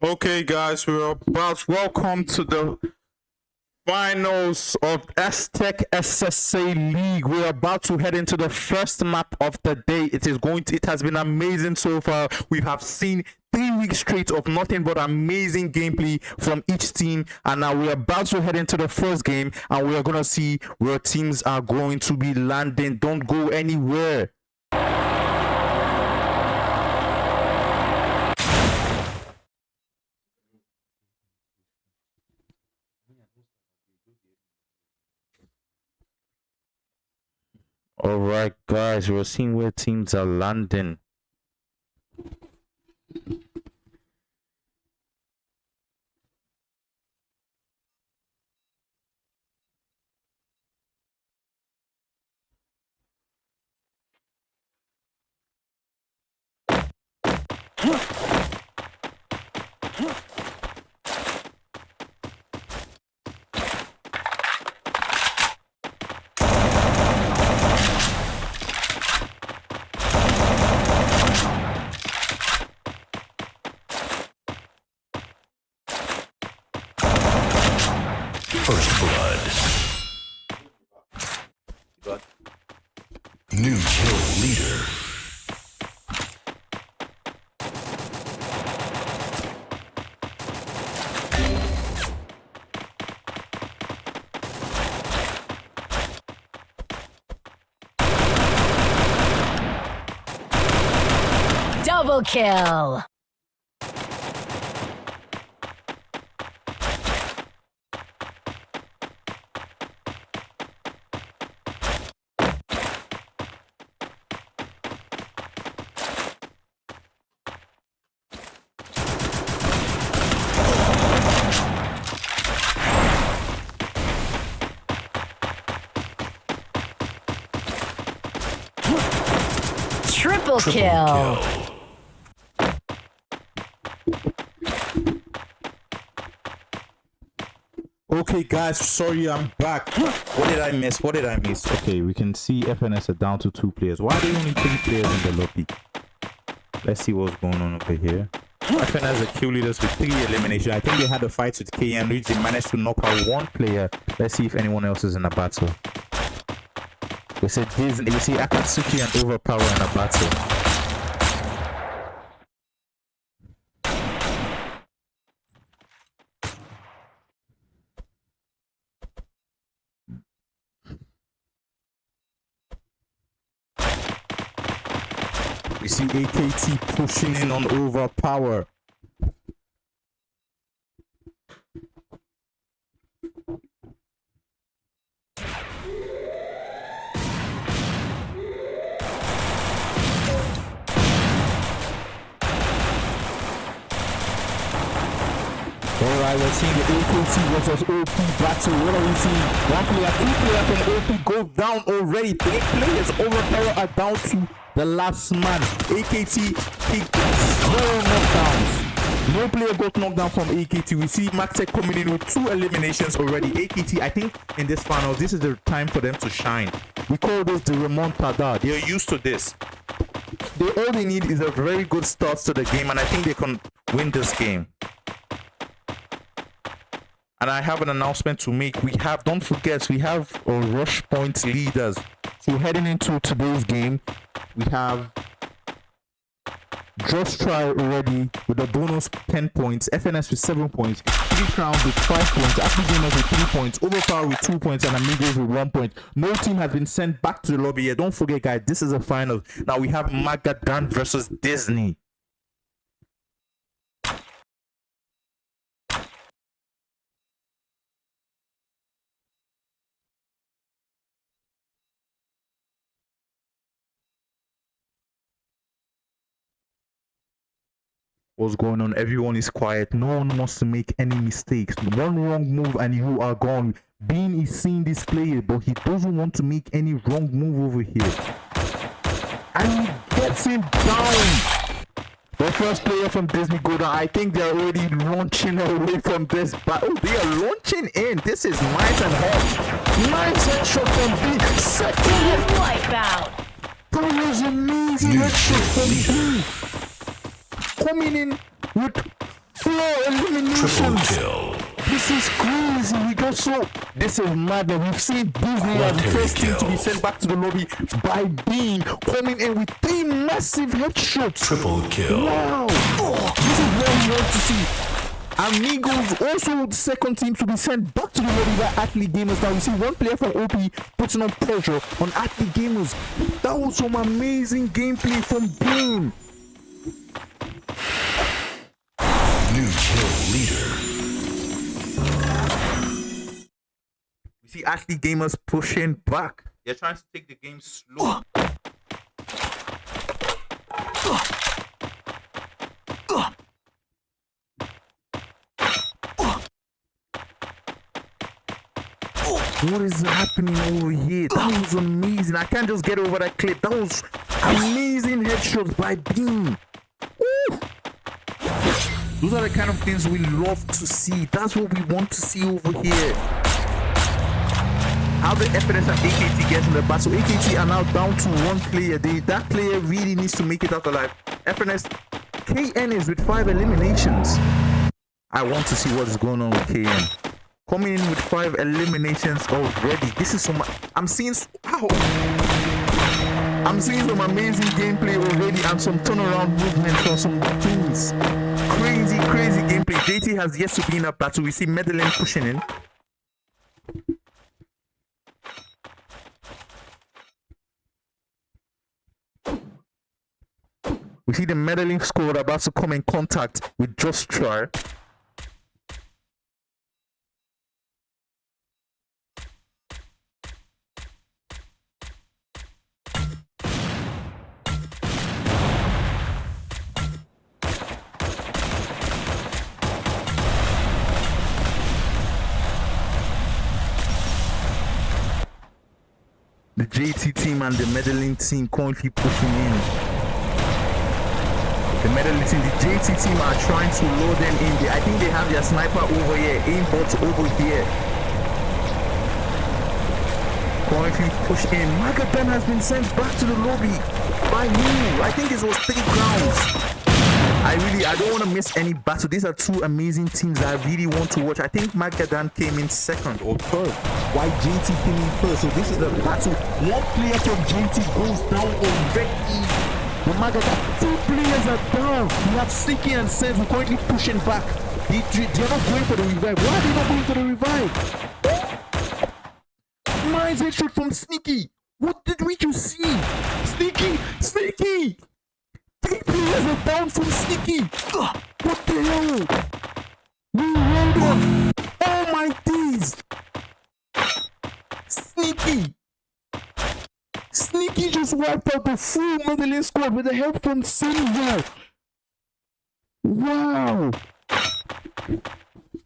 Okay, guys, welcome to the finals of Aztec SSA League. We're about to head into the first map of the day. It has been amazing so far. We have seen 3 weeks straight of nothing but amazing gameplay from each team, and now we're about to head into the first game, and we are gonna see where teams are going to be landing. Don't go anywhere. All right, guys, we're seeing where teams are landing. First blood. New kill leader. Double kill. Triple kill. Okay, guys, sorry, I'm back. What did I miss? Okay, we can see FNS are down to 2 players. Why are there only 3 players in the lobby? Let's see what's going on over here. FNS are kill leaders with 3 eliminations. I think they had a fight with KM, which they managed to knock out 1 player. Let's see if anyone else is in a battle. They said Disney. You see Akatsuki and Overpower in a battle. We see AKT pushing in on Overpower. Alright, we're seeing the AKT versus OP battle. What are we seeing? 1 player, 2 players from OP go down already. 3 players Overpower are down to the last man. AKT picked 0 knockdowns. No player got knocked down from AKT. We see Maxtech coming in with 2 eliminations already. AKT, I think in this final, this is the time for them to shine. We call this the remontada. They're used to this. All they need is a very good start to the game, and I think they can win this game. And I have an announcement to make. Don't forget, we have rush point leaders. So heading into today's game, we have Just Try already with a bonus 10 points, FNS with 7 points, 3 Crowns with 5 points, Active Gamers with 3 points, Overpower with 2 points, and Amigos with 1 point. No team has been sent back to the lobby yet. Don't forget, guys, this is a final. Now we have Magadan versus Disney. What's going on? Everyone is quiet. No one wants to make any mistakes. One wrong move and you are gone. Bean is seeing this player, but he doesn't want to make any wrong move over here. And he gets him down. The first player from Disney go down. I think they're already launching away from this battle. They are launching in. This is nice and hot. Nice headshot from Bean. Second Wipeout. That was amazing headshot from Bean. Coming in with 4 Triple eliminations. kill. This is crazy. We got so. This is mad that we've seen Disney as the first team to be sent back to the lobby by Bean coming in with 3 massive headshots. Triple kill. Wow. This is what we want to see. Amigos also the second team to be sent back to the lobby by Athlete Gamers. Now we see one player from OP putting on pressure on Athlete Gamers. That was some amazing gameplay from Bean. New kill leader. We see Athlete Gamers pushing back. They're trying to take the game slow. What is happening over here? That was amazing. I can't just get over that clip. That was amazing headshots by Bean. Ooh. Those are the kind of things we love to see. That's what we want to see over here. How the FNS and AKT get in the battle. AKT are now down to 1 player. That player really needs to make it out alive. FNS, KN is with 5 eliminations. I want to see what is going on with KN. Coming in with 5 eliminations already. This is some. I'm seeing some amazing gameplay already and some turnaround movement for some things. Crazy gameplay. JT has yet to be in a battle. We see Medellin pushing in. We see the Medellin squad about to come in contact with Just Try. The JT team and the Medellin team currently pushing in. The Medellin team, the JT team are trying to lure them in. I think they have their sniper over here, aimbot over here. Currently push in. Magadan has been sent back to the lobby by you. I think this was 3 rounds. I don't want to miss any battle. These are 2 amazing teams that I really want to watch. I think Magadan came in 2nd or 3rd, while JT came in 1st. So this is the battle. 1 player from JT goes down already. The Magadan, 2 players are down. We have Sticky and Sense currently pushing back. They're not going for the revive. Why are they not going for the revive? Nice headshot from Sneaky. What did we just see? Sneaky! 3 players are down from Sneaky. What the hell? We rolled on. Oh my days. Sneaky just wiped out the full Medellin squad with the help from Silver. Wow.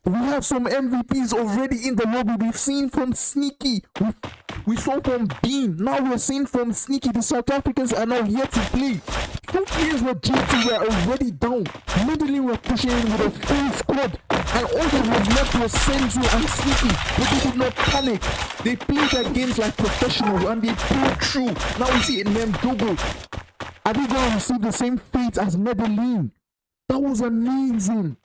We have some MVPs already in the lobby. We've seen from Sneaky. We saw from Bean. Now we're seeing from Sneaky. The South Africans are now here to play. 2 players were JT were already down. Medellin were pushing in with a full squad. And all that was left was Senzo and Sneaky. But they did not panic. They played their games like professionals and they pulled through. Now we see it named Dogo. Are they going to receive the same fate as Medellin? That was amazing.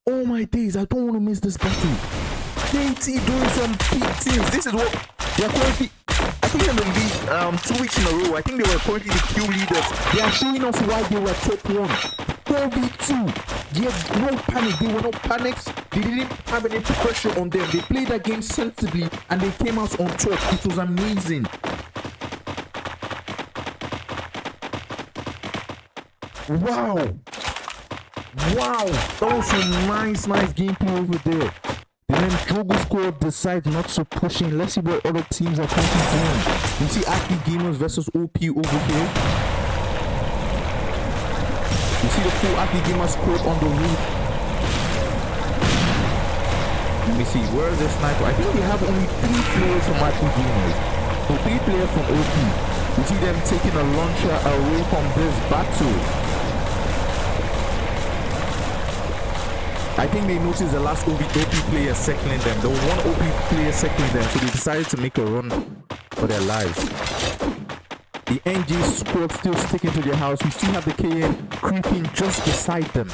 Oh my days, I don't want to miss this battle. JT doing some big things. This is what they are currently, I think in the league 2 weeks in a row, I think they were currently the Q leaders. They are showing us why they were top 1. 4v2. Yes, no panic. They were not panics. They didn't have any pressure on them. They played their game sensibly and they came out on top. It was amazing. Wow. That was some nice gameplay over there. And then Drogo squad decides not to push in. Let's see what other teams are currently doing. You see Athlete Gamers versus OP over here. You see the full Athlete Gamers squad on the roof. Let me see, where is the sniper? I think they have only 3 players from Athlete Gamers. So 3 players from OP. You see them taking a launcher away from this battle. I think they noticed the last OP player circling them. There was one OP player circling them, so they decided to make a run for their lives. The NG squad still sticking to their house. We still have the KN creeping just beside them.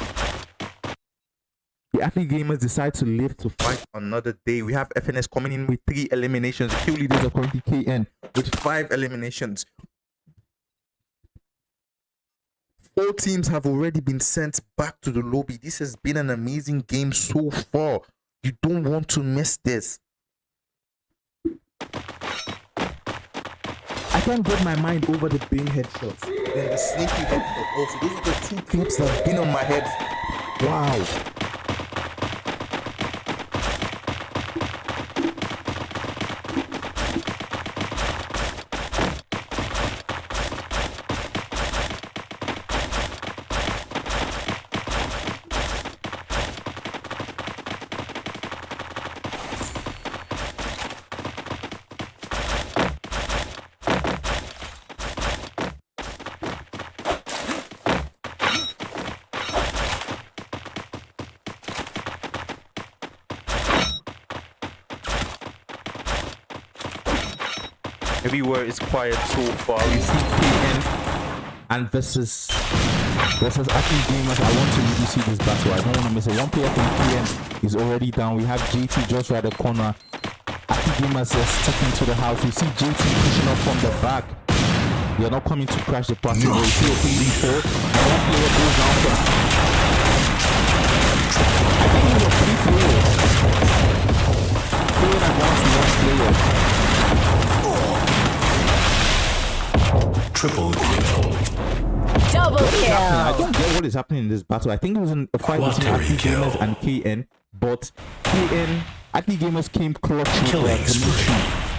The Athlete Gamers decide to live to fight another day. We have FNS coming in with 3 eliminations. The kill leaders are currently KN with 5 eliminations. 4 teams have already been sent back to the lobby. This has been an amazing game so far. You don't want to miss this. I can't get my mind over the Bing headshots. Then the sneaky headshot also. Those are the 2 clips that have been on my head. Wow. Everywhere is quiet so far. We see KN and versus Athlete Gamers. I want to really see this battle. I don't want to miss it. One player from KN is already down. We have JT just right the corner. Athlete Gamers are sticking to the house. We see JT pushing up from the back. They are not coming to crash the party. We see a 3v4 and one player goes down from. I think it was 3 players. Playing against 1 player. Triple kill. Double kill. I don't get what is happening in this battle. I think it was a fight between Athlete Gamers and KN, but Athlete Gamers came clutch with their commission.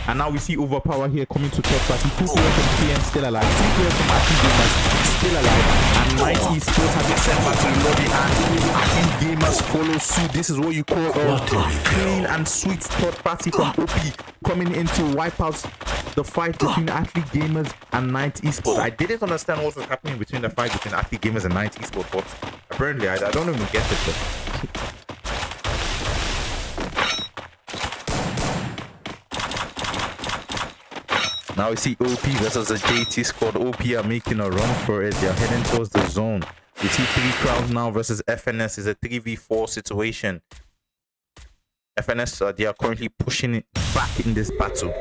And now we see Overpower here coming to third party. 2 players from KN still alive. 2 players from Athlete Gamers still alive. And 90 still have been sent back to the lobby. And Athlete Gamers follow suit. This is what you call a clean and sweet third party from OP coming in to wipe out the fight between Athlete Gamers and Night Esports. I didn't understand what was happening between the fight between Athlete Gamers and Night Esports, but apparently I don't even get it. But now we see OP versus the JT squad. OP are making a run for it. They're heading towards the zone. We see 3 crowns now versus FNS. Is a 3v4 situation. FNS, they are currently pushing it back in this battle.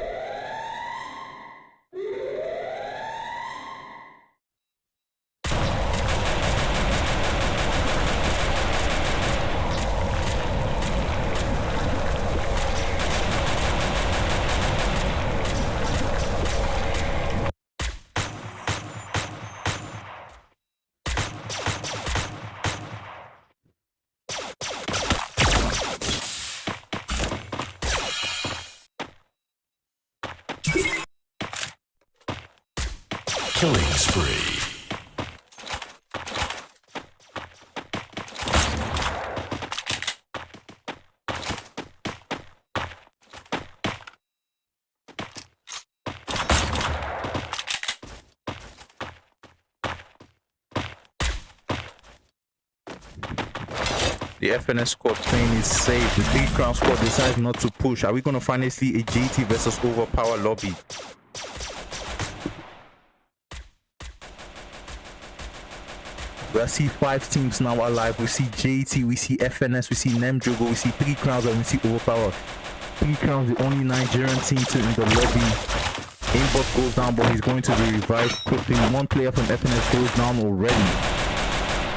Killing spree. The FNS squad plane is safe. The 3 crown squad decides not to push. Are we going to finally see a JT versus Overpower lobby? We see 5 teams now alive. We see JT, we see FNS, we see Nemjogo, we see 3 crowns, and we see Overpower. 3 crowns, the only Nigerian team in the lobby. Aimbot goes down, but he's going to be revived quickly. 1 player from FNS goes down already.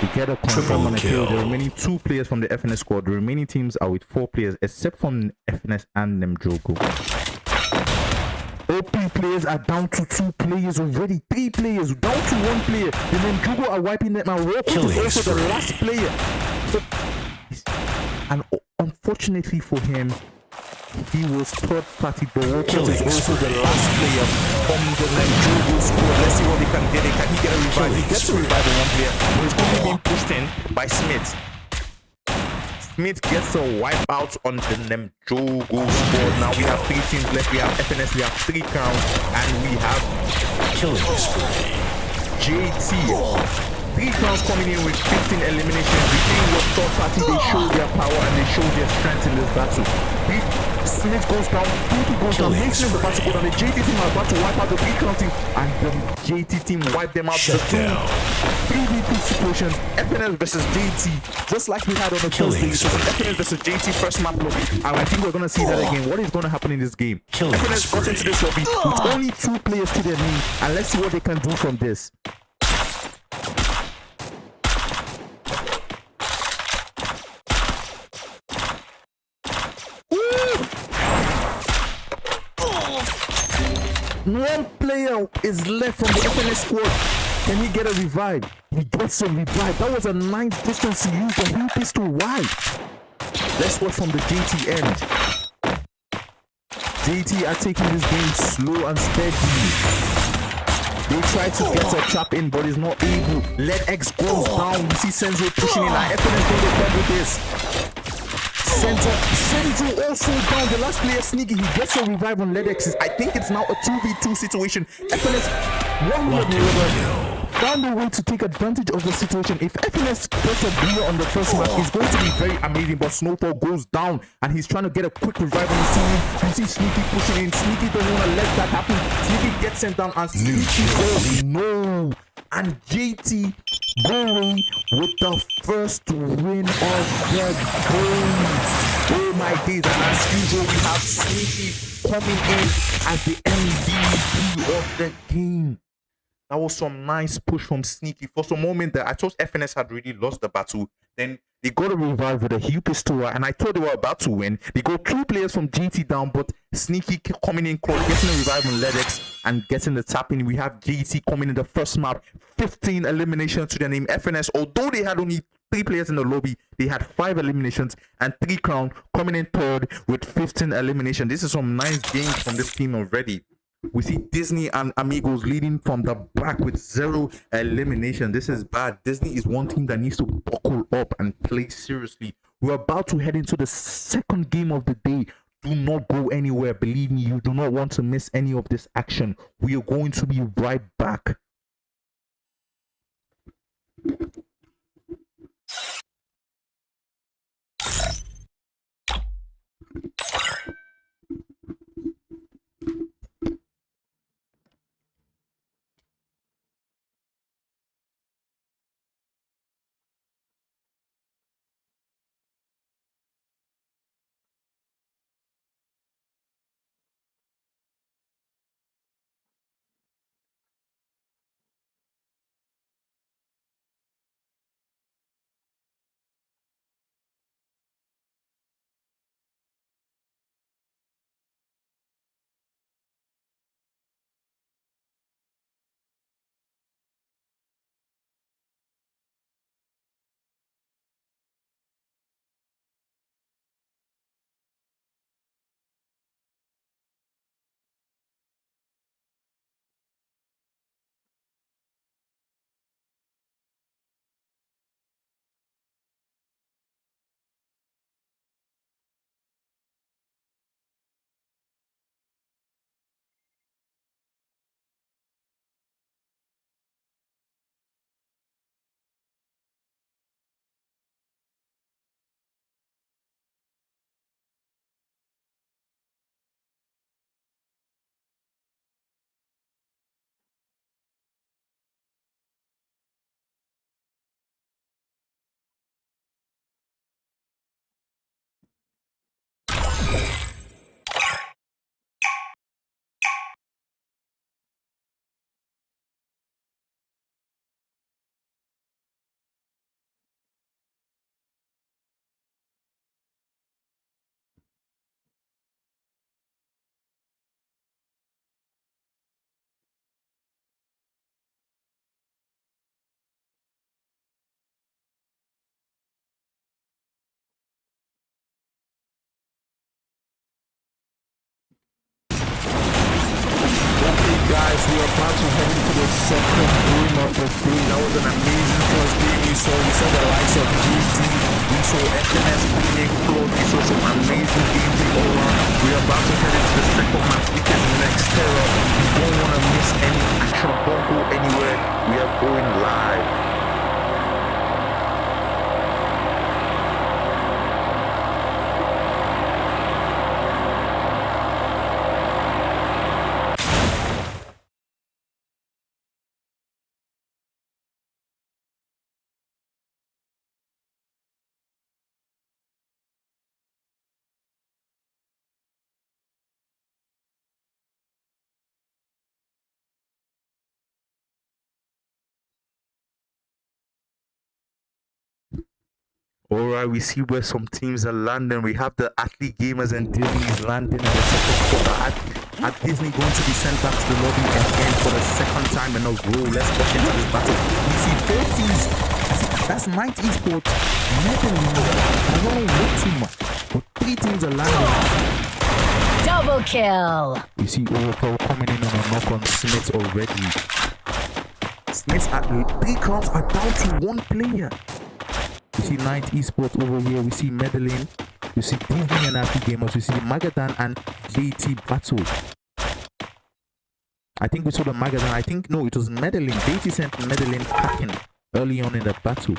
We get a confirm on the kill. The remaining 2 players from the FNS squad. The remaining teams are with 4 players, except from FNS and Nemjogo. OP players are down to 2 players already. 3 players down to 1 player. The Nemjogo are wiping them and Walker is also the last player. And unfortunately for him, he was third party, but Walker is also the last player from the Nemjogo squad. Let's see what he can get. Can he get a revive? He gets a revive on 1 player, but he's only being pushed in by Smith. Smith gets a wipe out on the Nemjogo squad. Now we have 3 teams left. We have FNS, we have 3 crowns, and we have Killing spree. JT 3 crowns coming in with 15 eliminations. The thing was third party, they show their power and they show their strength in this battle. Smith goes down, Pinky goes down, makes the battle go down. The JT team are about to wipe out the 3 crown team, and the JT team wipe them out. Shut down. 3v2 situation, FNS versus JT, just like we had on the first day. So FNS versus JT first map lobby, and I think we're gonna see that again. What is gonna happen in this game? FNS got into this lobby with only 2 players to their name, and let's see what they can do from this. One player is left from the FNS squad. Can he get a revive? He gets a revive. That was a nice distance to use the heal pistol wide. Let's watch from the JT end. JT are taking this game slow and steady. They try to get a trap in, but is not able. Let X goes down. You see Senzo pushing in. Like FNS don't defend with this. Senzo also down. The last player Sneaky. He gets a revive on Ledex. I think it's now a 2v2 situation. FNS found a way to take advantage of the situation. If FNS gets a clear on the first map, it's going to be very amazing. But Snowfall goes down and he's trying to get a quick revive on his team. You see Sneaky pushing in. Sneaky doesn't want to let that happen. Sneaky gets sent down and Sneaky goes no. And JT going with the first win of the game. Oh my days, and as usual we have Sneaky coming in as the MVP of the game. That was some nice push from Sneaky. For some moment there, I thought FNS had really lost the battle. Then they got a revive with a heal pistol, and I thought they were about to win. They got 2 players from GT down, but Sneaky coming in close, getting a revive on Ledex and getting the tap in. We have GT coming in the first map, 15 eliminations to their name. FNS, although they had only 3 players in the lobby, they had 5 eliminations, and 3 crown coming in third with 15 eliminations. This is some nice games from this team already. We see Disney and Amigos leading from the back with 0 elimination. This is bad. Disney is one team that needs to buckle up and play seriously. We're about to head into the second game of the day. Do not go anywhere. Believe me, you do not want to miss any of this action. We are going to be right back. Guys, we are about to head into the second game of the day. That was an amazing first game. We saw the likes of GT, we saw FNS playing close, we saw some amazing gameplay all around. We are about to head into the second match, which is next terror. You don't want to miss any action. Don't go anywhere. We are going live. Alright, we see where some teams are landing. We have the Athlete Gamers and Disney's landing in the second quarter. At Disney going to be sent back to the lobby again for the second time in a row. Let's watch into this battle. We see both teams. That's Night Esports. I don't know what too much, but 3 teams are landing. Double kill. We see Overpower coming in on a knock on Smith already. Smith at 3 crowns are down to 1 player. We see Night Esports over here. We see Medellin. We see Disney and Athlete Gamers. We see Magadan and JT battle. I think we saw the Magadan. I think, no, it was Medellin. JT sent Medellin packing early on in the battle.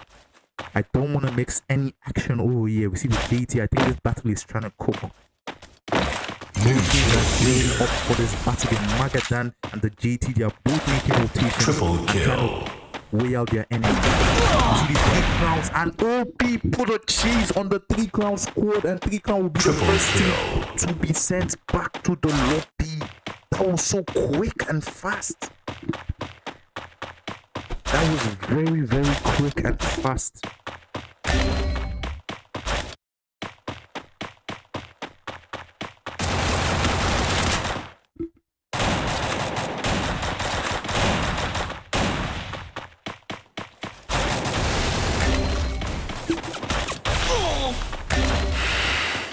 I don't want to mix any action over here. We see the JT. I think this battle is trying to cook. Both teams are gearing up for this battle. The Magadan and the JT, they are both making rotations. Triple kill. Weigh out their enemy. To the 3 crowns, and OP put a cheese on the 3 crown squad, and 3 crown will be the first team to be sent back to the lobby. That was so quick and fast. That was very, very quick and fast.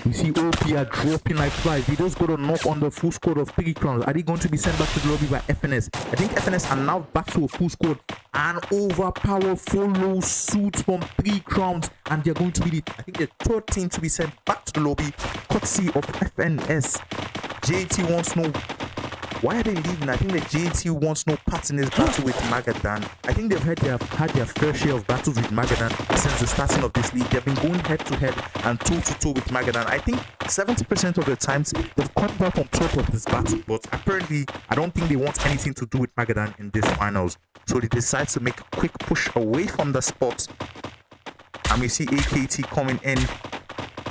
We see OP are dropping like flies. They just got a knock on the full squad of 3 crowns. Are they going to be sent back to the lobby by FNS? I think FNS are now back to a full squad. And Overpower follow suit from 3 crowns. And they're going to be the, I think, the 3rd team to be sent back to the lobby. Courtesy of FNS. JT wants no... Why are they leaving? I think the JT wants no part in this battle with Magadan. I think they've had their fair share of battles with Magadan since the starting of this league. They've been going head to head and toe to toe with Magadan. I think 70% of the times they've come back on top of this battle, but apparently I don't think they want anything to do with Magadan in this finals. So they decide to make a quick push away from the spot. And we see AKT coming in,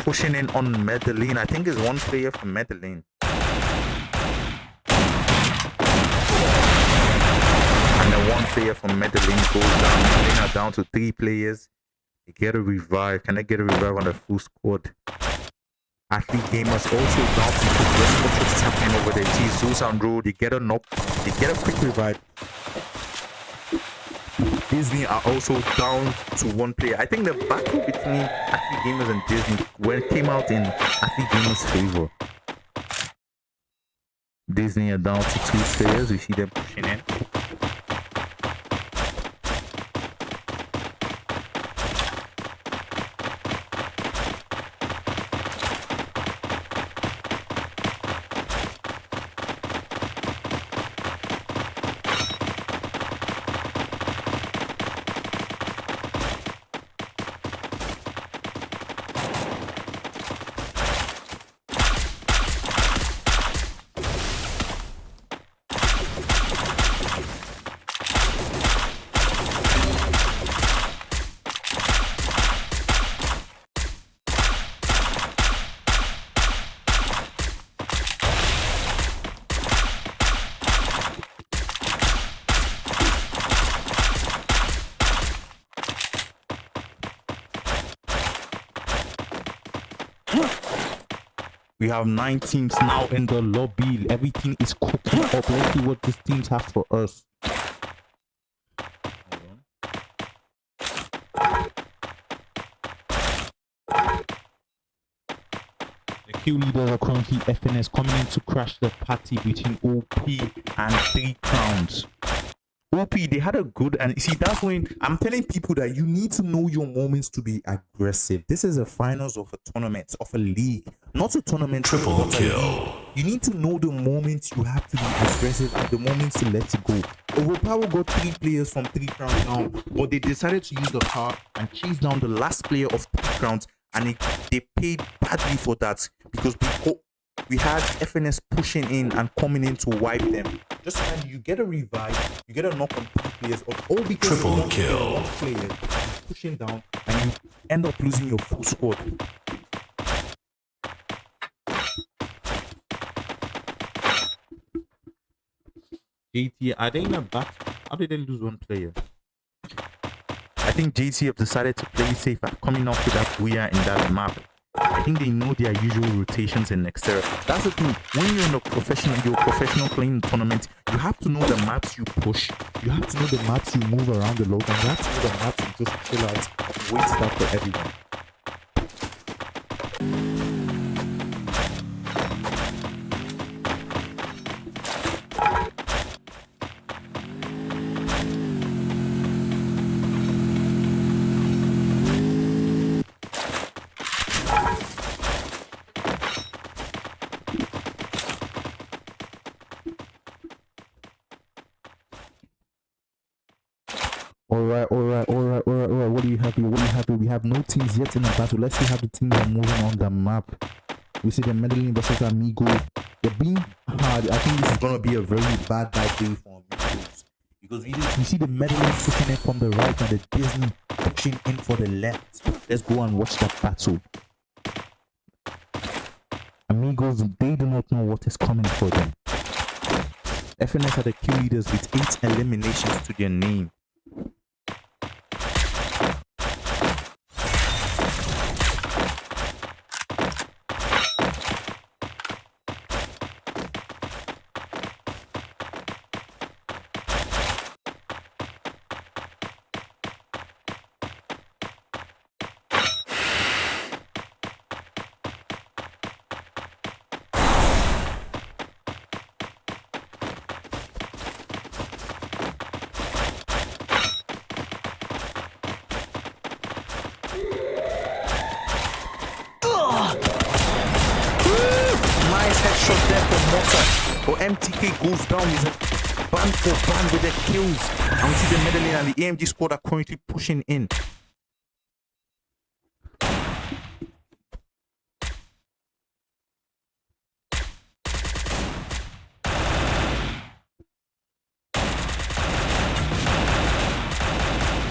pushing in on Medellin. I think there's 1 player from Medellin. And the 1 player from Medellin goes down. Medellin are down to 3 players. They get a revive. Can they get a revive on the full squad? Athlete Gamers also down to progress. What's happening over there? Jesus and Road. They get a knock. They get a quick revive. Disney are also down to 1 player. I think the battle between Athlete Gamers and Disney came out in Athlete Gamers' favor. Disney are down to 2 players. We see them pushing in. We have 9 teams now in the lobby. Everything is cooking up. Let's see what these teams have for us. The Q leaders are currently FNS coming in to crash the party between OP and 3 crowns. OP, they had a good, and see, that's when I'm telling people that you need to know your moments to be aggressive. This is a finals of a tournament, of a league, not a tournament. Triple kill. You need to know the moments you have to be aggressive and the moments to let it go. Overpower got 3 players from 3 crowns down, but they decided to use the car and chase down the last player of 3 crowns, and they paid badly for that because we had FNS pushing in and coming in to wipe them. Just when you get a revive, you get a knock on 3 players, all because triple kill. 1 player is pushing down, and you end up losing your full squad. JT, are they in a back? How did they lose 1 player? I think JT have decided to play safe at coming up with that booyah in that map. I think they know their usual rotations in Nextera. That's the thing. When you're in a professional playing tournament, you have to know the maps you push. You have to know the maps you move around the load, and you have to know the maps you just chill out and wait stuff for everyone. Alright. What are you happy? We have no teams yet in the battle. Let's see how the teams are moving on the map. We see the Medellin versus Amigo. They're being hard. I think this is gonna be a very bad day for Amigos. Because we see the Medellin pushing in from the right and the Disney pushing in for the left. Let's go and watch that battle. Amigos, they do not know what is coming for them. FNS are the kill leaders with 8 eliminations to their name. Headshot there for Mota. But MTK goes down. He's a band for band with their kills. And we see the Medellin and the AMG squad are currently pushing in.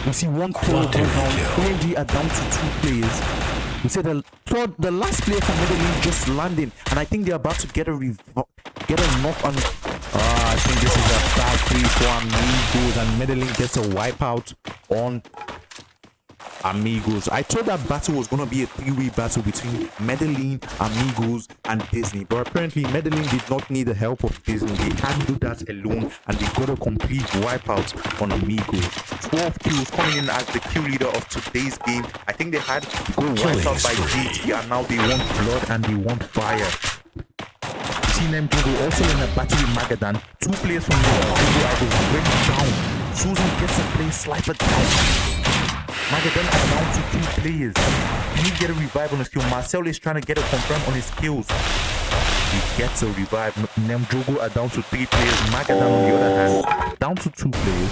We see one player go down. AMG are down to 2 players. We see the last player from Medellin just landing, and I think they're about to get a knock on. I think this is a bad play for Amigos, and Medellin gets a wipeout on Amigos. I thought that battle was gonna be a 3-way battle between Medellin, Amigos, and Disney, but apparently Medellin did not need the help of Disney. They can't do that alone, and they got a complete wipeout on Amigos. 12 kills coming in as the kill leader of today's game. I think they had go wiped out by GT, and now they want blood and they want fire. Team MJogo also in a battle with Magadan. 2 players from the MJogo are already down. Susan gets a play sniper down. Magadan are down to 2 players. Can he get a revive on his kill? Marcel is trying to get a confirm on his kills. He gets a revive. Nemjogo are down to 3 players. Magadan on the other hand, down to 2 players.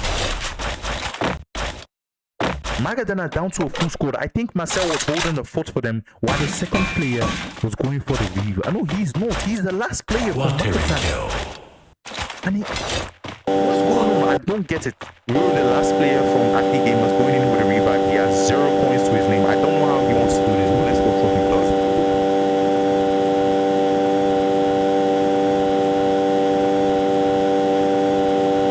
Magadan are down to a full squad. I think Marcel was holding the fort for them while the second player was going for the revive. I know he's not. He's the last player for Magadan. And what's going on? I don't get it. Will the last player from Aki Gamers going in with a revive? He has 0 points to his name. I don't know how he wants to do this, but let's go trophy plus.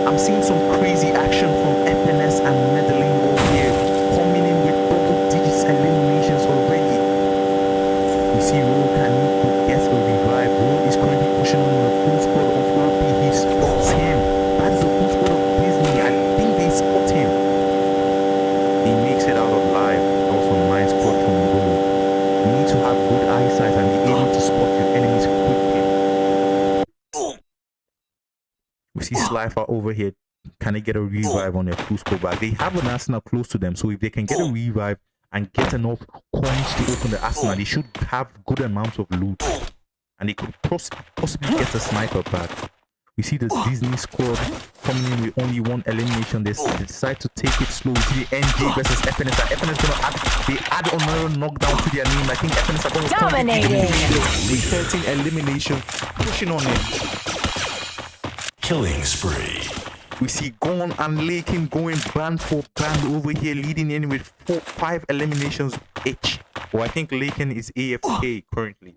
I'm seeing some crazy action from FNS and Medellin over here, coming in with double digits eliminations already. We see Ro Kaniko gets a revive. Ro is currently pushing on the full squad of OP. He spots him. That's the full squad of Disney. I think they spot him. He makes it out alive. Also, nice squad from Ro. You need to have good eyesight and be able to spot your enemies quickly. We see Slifer over here. Can they get a revive on their full squad back? They have an arsenal close to them, so if they can get a revive and get enough coins to open the arsenal, they should have good amounts of loot, and they could possibly get a sniper back. We see the Disney squad coming in with only 1 elimination. They decide to take it slow. We see the NG versus FNS. FNS gonna add another knockdown to their name. I think FNS are gonna Dominating with 13 elimination, pushing on it. Killing spree. We see Gon and Lakin going band for band over here, leading in with 5 eliminations each. Well, I think Lakin is AFK currently.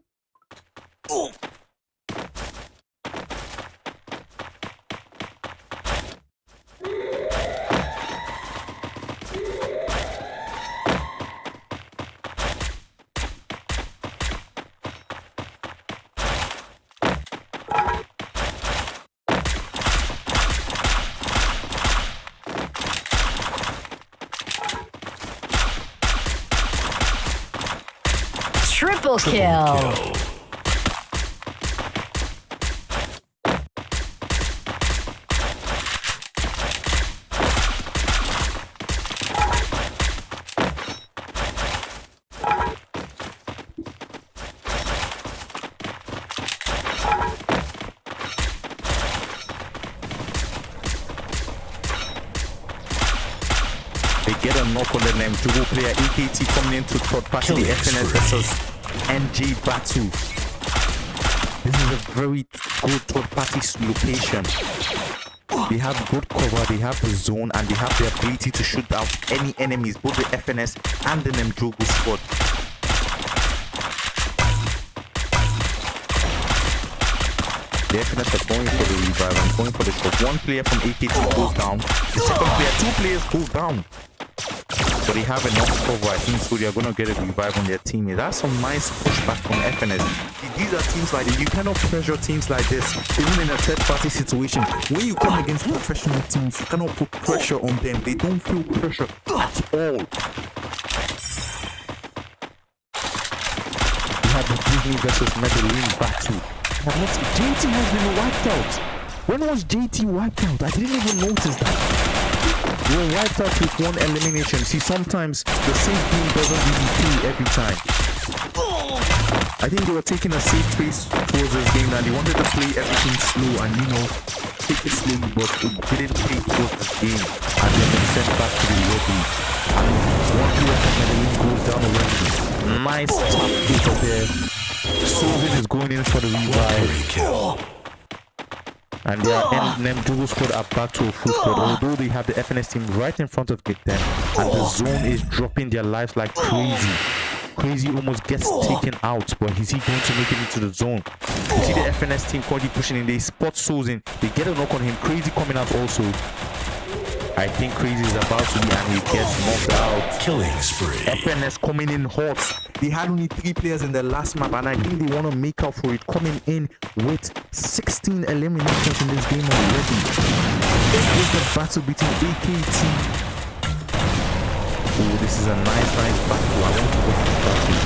Triple kill. They get a knock on the name dual player EKT coming into third party the FNS versus NG battle. This is a very good third party location. They have good cover, they have the zone, and they have the ability to shoot out any enemies, both the FNS and the Nemjogo squad. The FNS are going for the revive and going for the shot. One player from AKT goes down. The second player, two players go down. But they have enough cover, I think, so they are going to get a revive on their team. That's some nice pushback from FNS. These are teams like this. You cannot pressure teams like this, even in a third-party situation. When you come against professional teams, you cannot put pressure on them. They don't feel pressure at all. We have the Disney versus Medellin battle. JT has been wiped out. When was JT wiped out? I didn't even notice that. We were wiped out with one elimination. See, sometimes the safe game doesn't really play every time. I think they were taking a safe pace towards this game and they wanted to play everything slow and, you know, take it slowly, but it didn't play towards this game and they've been sent back to the lobby. And one player from Medellin goes down already. Nice top hit up there. Sylvan is going in for the revive. And their Nemjogo squad are back to a full squad, although they have the FNS team right in front of them, and the zone is dropping their lives like crazy. Crazy almost gets taken out, but is he going to make it into the zone? You see the FNS team currently pushing in, they spot Susan, they get a knock on him, Crazy coming out also. I think Crazy is about to be, and he gets knocked out. Killing spree. FNS coming in hot. They had only 3 players in the last map, and I think they want to make up for it, coming in with 16 eliminations in this game already. This is the battle between AKT. Oh, this is a nice battle. I want to go to this battle.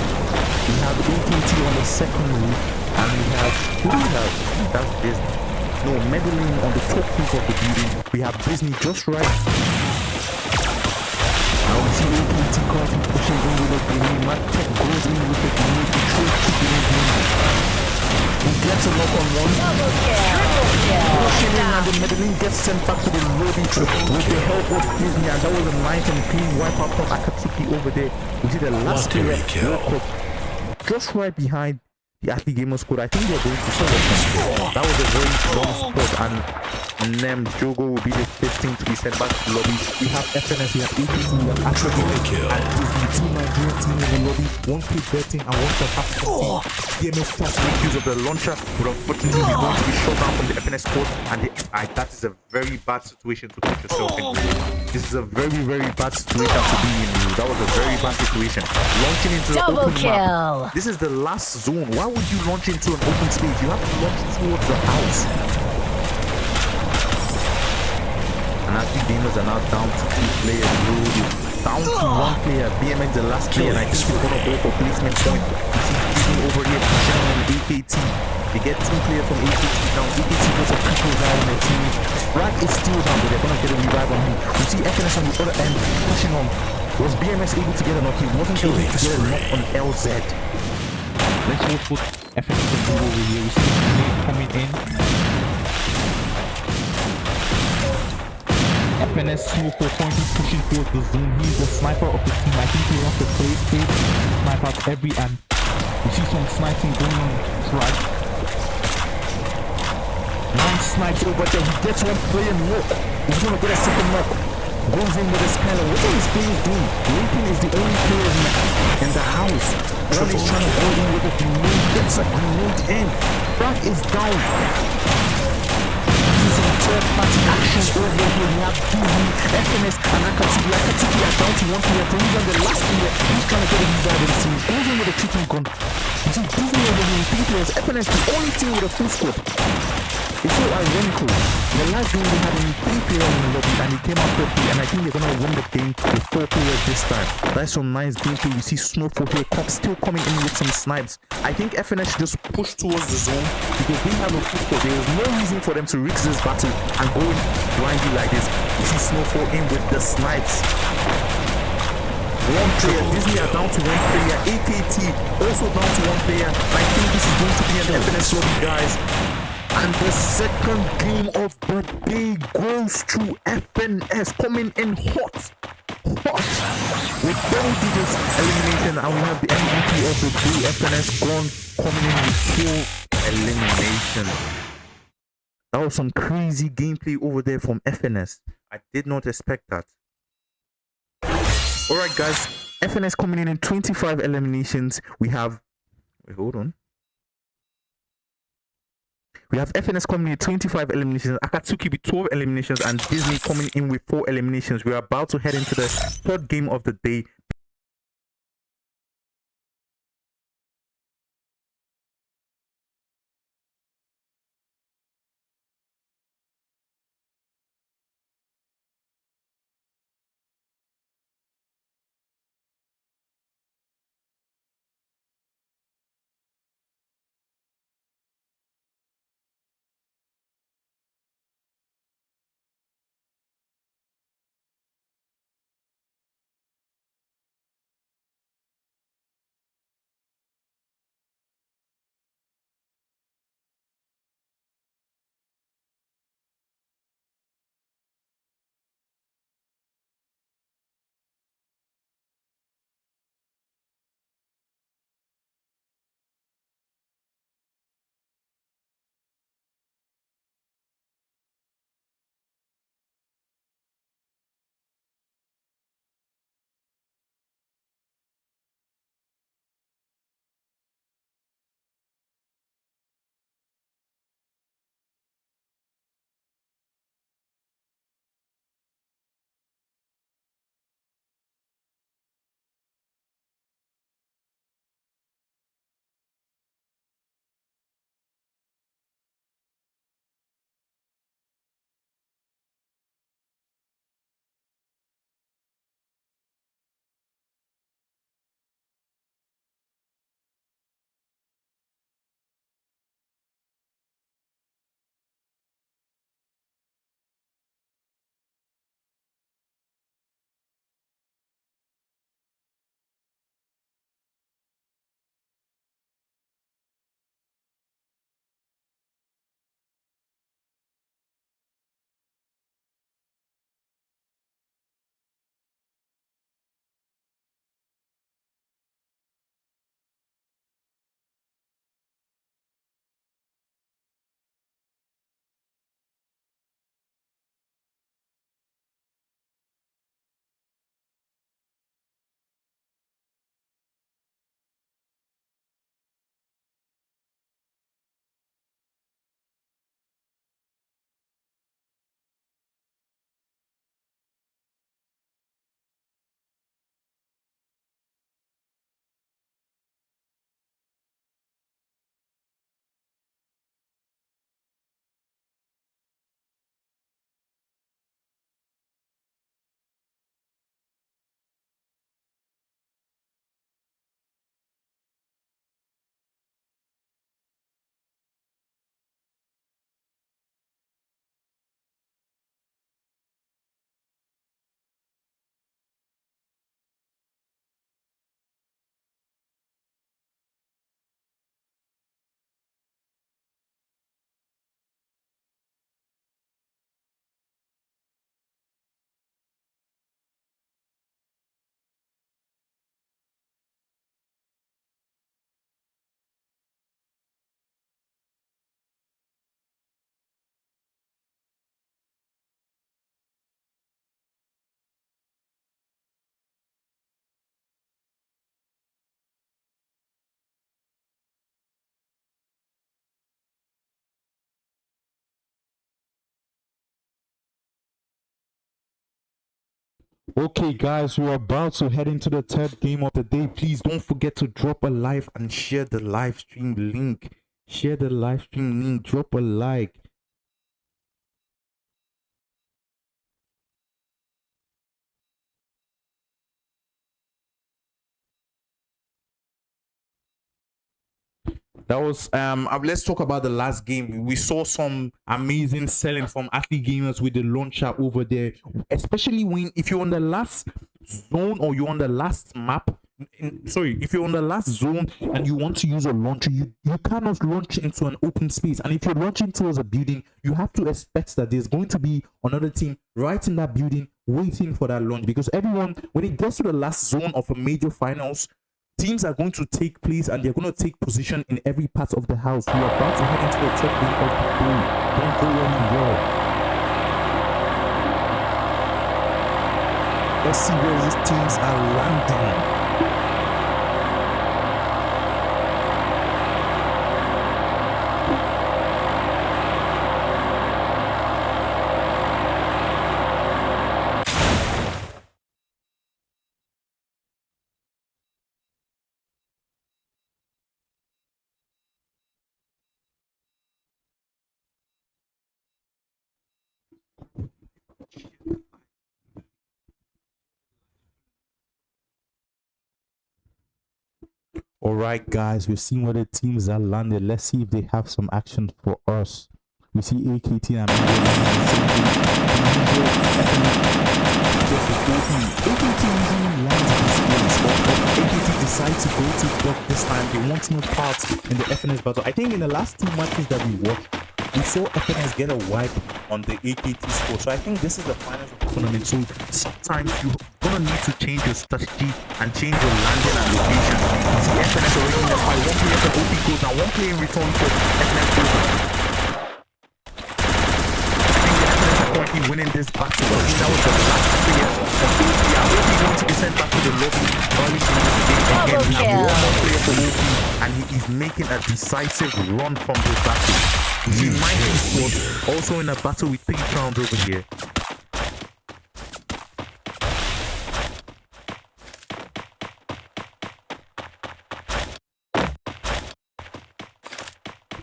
We have AKT on the second roof, and we have, who do we have? That's this. No, Medellin on the top roof of the building. We have Disney just right. Now we see AKT currently pushing in with a grenade. Aztec goes in with a grenade to try to keep it in game. He gets a knock on one. Double kill. Pushing in and the Medellin gets sent back to the lobby with the help of Disney, and that was a nice and clean wipeout from Akatsuki over there. We see the last player woke up just right behind the Athlete Gamer squad. I think they're going to score. That was a very strong spot, and Nemjogo will be the 15th to be sent back to the lobby. We have FNS, we have AKT, we have Aztec, and Disney, 2 Nigerian teams in the lobby, 1 kid betting and 1 for half team. DMS starts to make use of the launcher, but unfortunately we're going to be shot down from the FNS squad, and that is a very bad situation to put yourself in. This is a very bad situation to be in. That was a very bad situation. Launching into the Double open kill. map. This is the last zone. Why would you launch into an open space? You have to launch towards the house. And Athlete Gamers are now down to 2 players. Down to 1 player. BMX the last player, and I think he's going to go for placement point. You see Disney over here pushing on AKT. They get 2 players from AKT now. AKT goes a triple down on their team. Rag is still down, but they're going to get a revive on him. You see FNS on the other end pushing on. Was BMS able to get a knock? He wasn't able to get a knock on LZ. Let's hope for FNS to go over here. We see the coming in. FNS Smoker pointing, pushing towards the zone. He's the sniper of the team. I think he wants to play safe, snipe out every, and we see some sniping going on right. Nice snipes over there. He gets 1 player knock. He's gonna get a second knock. Goes in with a scanner. What are his players doing? Lincoln is the only player in the house. Ron is trying to go in with a grenade. Gets a grenade in. Frank is down. Using third-party action over here. We have Disney, FNS, and Akatsuki. Akatsuki are down to 1 player. He's on the last player. He's trying to get a revive in the team. Goes in with a kicking gun. You see Disney over here with 3 players. FNS the only team with a full squad. It's so ironical. The last game we had only 3 players in the lobby and it came out quickly, and I think they're gonna win the game with 4 players this time. That's some nice gameplay. We see Snowfall here still coming in with some snipes. I think FNS should just push towards the zone because they have a football. There is no reason for them to risk this battle and go in blindly like this. We see Snowfall in with the snipes. One player, Disney are down to 1 player, AKT also down to 1 player. I think this is going to be an FNS lobby, guys. And the second game of the day goes to FNS, coming in hot. With double digits elimination, and we have the MVP of the day, FNS gone, coming in with 2 elimination. That was some crazy gameplay over there from FNS. I did not expect that. Alright guys, FNS coming in 25 eliminations. We have... Wait, hold on. We have FNS coming in 25 eliminations, Akatsuki with 12 eliminations, and Disney coming in with 4 eliminations. We are about to head into the 3rd game of the day. Okay guys, we're about to head into the 3rd game of the day. Please don't forget to drop a like and share the live stream link. Drop a like. That was let's talk about the last game. We saw some amazing selling from athlete gamers with the launcher over there, especially if you're on the last zone or you're on the last map. Sorry, if you're on the last zone and you want to use a launcher, you cannot launch into an open space. And if you're launching towards a building, you have to expect that there's going to be another team right in that building waiting for that launch, because everyone, when it gets to the last zone of a major finals, teams are going to take place and they're going to take position in every part of the house. We are about to head into the top game of the game. Don't go anywhere. Let's see where these teams are landing. All right, guys, we've seen where the teams are landed. Let's see if they have some action for us. We see AKT and AKT usually lands in this place, but AKT decides to go to block this time. They want no part in the FNS battle. I think in the last 2 matches that we watched, we saw FNS get a wipe on the AKT score. So I think this is the finals of the tournament. So sometimes you're gonna need to change your strategy and change your landing and location. See FNS already in the fight. One player for OP goes now, one player in return for FNS goes. Currently winning this battle. I think that was the last player of OP. I hope he's going to be sent back to the lobby early to win the game. Again, we have one more player for OP and he is making a decisive run from this battle. We see Mikey squad also in a battle with 3 crowns over here.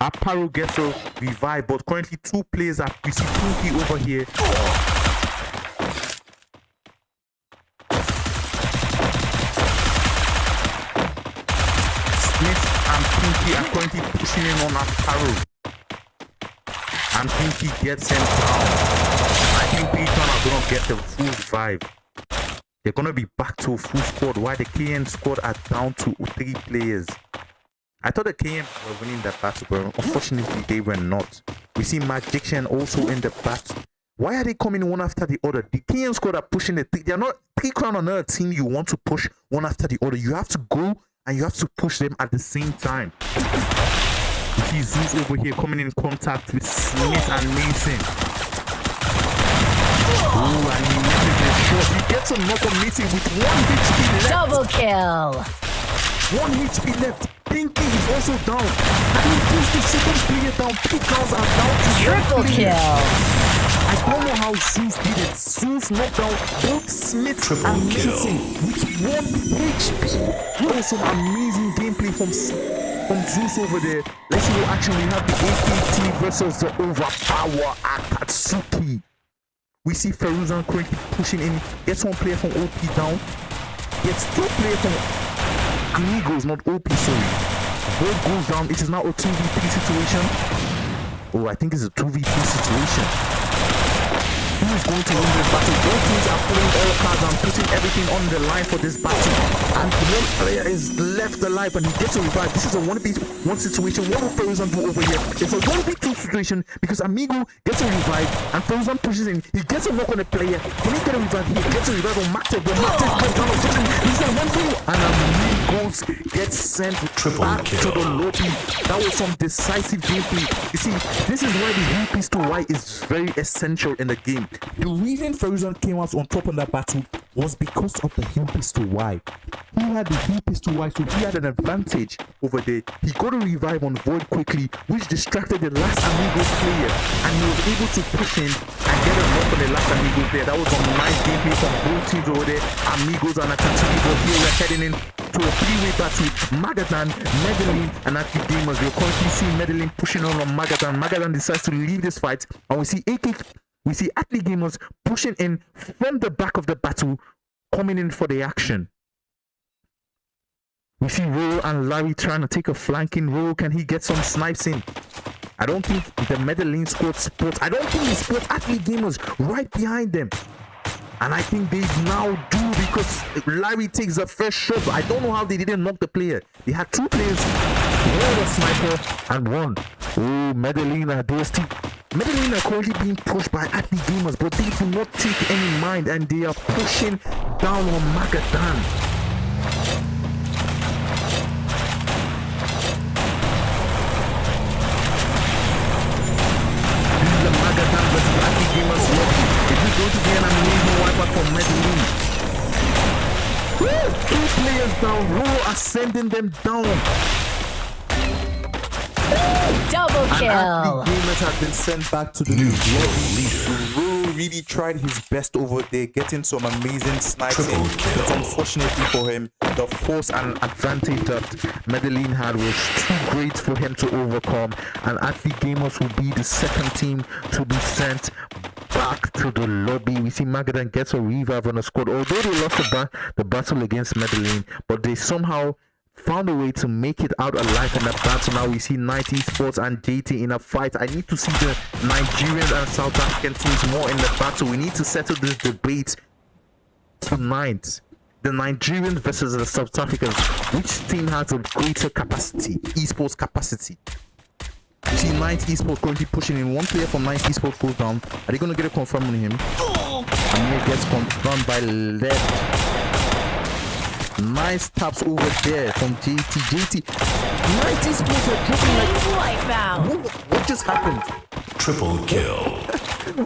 Aparo gets a revive, but currently 2 players are we see Pinky over here. Smith and Pinky are currently pushing in on Aparo. And Pinky gets him down. I think Payton are gonna get the full revive. They're gonna be back to a full squad while the KN squad are down to 3 players. I thought the KM were winning that battle, but unfortunately they were not. We see Magician also in the battle. Why are they coming one after the other? The KM squad are pushing the 3. They're not 3 crown on another team. You want to push one after the other. You have to go and you have to push them at the same time. We see Zeus over here coming in contact with Smith and Mason. Oh, and he misses his shot. He gets a knock on Mason with 1 HP left. Double kill. 1 HP left. Pinky is also down. And he pushed the second player down. 2 crowns are down to Triple kill. I don't know how Zeus did it. Zeus knocked down both Smith and Mason with 1 HP. That was some amazing gameplay from Zeus over there. Let's see what action we have. The AKT versus the Overpower Akatsuki. We see Feruzan currently pushing in. Gets 1 player from OP down. Gets 2 players from Amigos, not OP, sorry. Both goes down. It is now a 2v3 situation. Oh, I think it's a 2v3 situation. Who is going to win this battle? Both teams are pulling all cards and putting everything on the line for this battle. And 1 player is left alive and he gets a revive. This is a 1v1 situation. What will Feruzan do over here? It's a 1v2 situation because Amigo gets a revive and Feruzan pushes in. He gets a knock on the player. Can he get a revive? He gets a revive on Mactec. But Mactec goes down on something. He's a 1v and Amigos gets sent back to the lobby. That was some decisive gameplay. You see, this is why the Heal Pistol Y is very essential in the game. The reason Feruzan came out on top of that battle was because of the Heal Pistol Y. He had the Heal Pistol Y, so he had an advantage over there. He got a revive on Void quickly, which distracted the last Amigos player, and he was able to push in and get a knock on the last Amigos player. That was some nice gameplay from both teams over there. Amigos and Akatsuki, but here we're heading in to a 3-way battle with Magadan, Medellin, and Active Gamers. We're currently seeing Medellin pushing on Magadan. Magadan decides to leave this fight, and we see Athlete Gamers pushing in from the back of the battle, coming in for the action. We see Roro and Larry trying to take a flanking role. Can he get some snipes in? I don't think the Medellin squad sports. I don't think the sports athlete gamers right behind them. And I think they now do because Larry takes the first shot. I don't know how they didn't knock the player. They had two players, one was sniper and one. Oh, Medellin are those team. Medellin are currently being pushed by athlete gamers, but they do not take any mind and they are pushing down on Magadan. Magadan versus athlete gamers lobby. It is going to be an amazing wipeout for Medellin. Woo! Two players down, Ro are sending them down. Double kill. And athlete gamers have been sent back to the new lobby. Ro really tried his best over there, getting some amazing sniping. But unfortunately for him, the force and advantage that Medellin had was too great for him to overcome. And athlete gamers will be the second team to be sent back to the lobby. We see Magadan gets a revive on the squad, although they lost the battle against Medellin, but they somehow found a way to make it out alive in the battle. Now we see 90 Sports and JT in a fight. I need to see the Nigerian and South African teams more in the battle. We need to settle this debate tonight. The Nigerians versus the South Africans. Which team has a greater capacity, esports capacity? You see 90 Esports currently pushing in. One player from 90 Esports goes down. Are they going to get a confirm on him? Amir gets confirmed by left. Nice taps over there from JT. 90 Esports are dropping like... What just happened? Triple kill.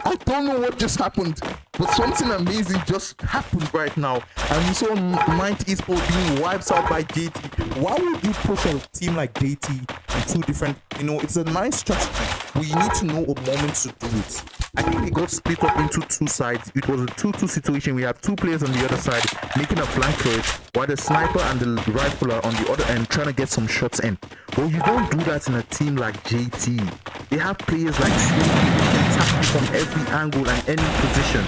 I don't know what just happened, but something amazing just happened right now. And we saw 90 Esports being wiped out by JT. Why would you push a team like JT in two different... it's a nice strategy, but you need to know a moment to do it. I think they got split up into two sides. It was a 2-2 situation. We have two players on the other side making a flank for it, while the sniper and the rifle are on the other end trying to get some shots in. Well, you don't do that in a team like JT. They have players like Sneaky who can tap you from every angle and any position.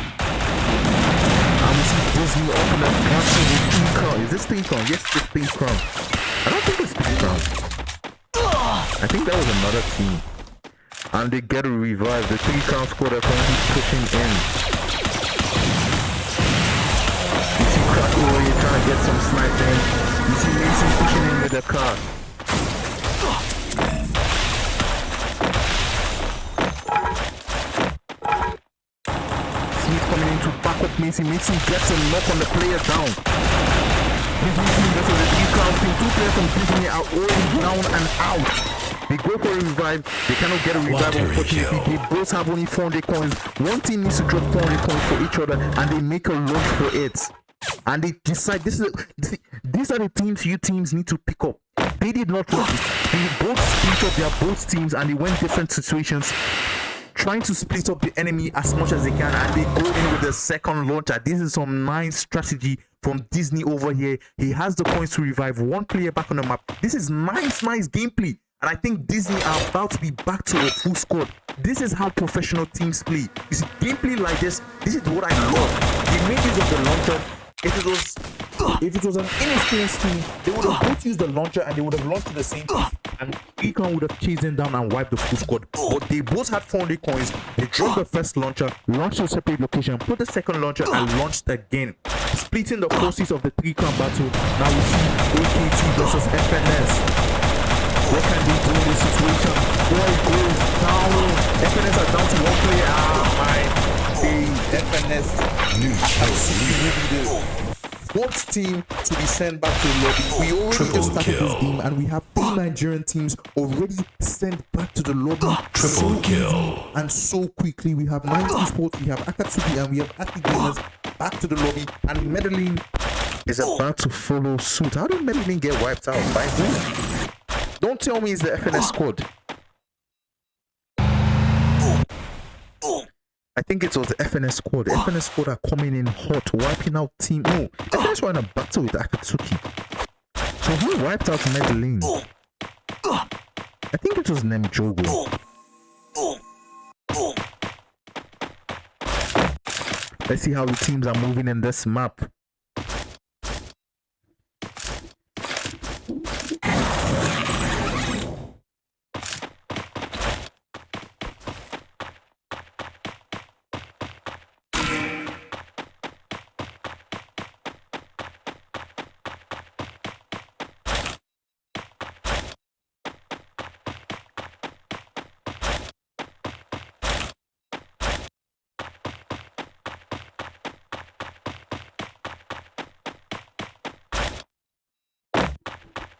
And we see Disney up in the battle with T-Crown. Is this T-Crown? Yes, it's T-Crown. I don't think it's T-Crown. I think that was another team. And they get a revive. The T-Crown squad are currently pushing in. You see Crack over here trying to get some sniping. You see Mason pushing in with the car. Smith coming in to back up Mason. Mason gets a knock on the player down. Disney versus the T-Crown team. Two players from Disney are already down and out. They go for a revive. They cannot get a revive, unfortunately. They both have only 400 coins. One team needs to drop 400 coins for each other, and they make a lunge for it. And they decide these are the teams you teams need to pick up. They did not. They both split up their both teams, and they went different situations, trying to split up the enemy as much as they can. And they go in with the second launcher. This is some nice strategy from Disney over here. He has the coins to revive one player back on the map. This is nice gameplay. And I think Disney are about to be back to a full squad. This is how professional teams play. You see, gameplay like this is what I love. They made use of the launcher. If it was an inexperienced team, they would have both used the launcher and they would have launched to the same place. And Econ would have chased them down and wiped the full squad. But they both had 400 coins. They dropped the first launcher, launched to a separate location, put the second launcher and launched again, splitting the forces of the three-crown battle. Now we see OKT versus FNS. What can they do in this situation? Boy goes down. FNS are down to one player. My day. FNS absolutely the fourth team to be sent back to the lobby. We already just started this game and we have 3 Nigerian teams already sent back to the lobby. Triple kill. And so quickly. We have 90 Sports, we have Akatsuki, and we have Athlete Gamers back to the lobby. And Medellin is about to follow suit. How did Medellin get wiped out? By who? Don't tell me it's the FNS squad. I think it was the FNS squad. The FNS squad are coming in hot, wiping out team. No, FNS were in a battle with Akatsuki. So who wiped out Medellin? I think it was Nemjogo. Let's see how the teams are moving in this map.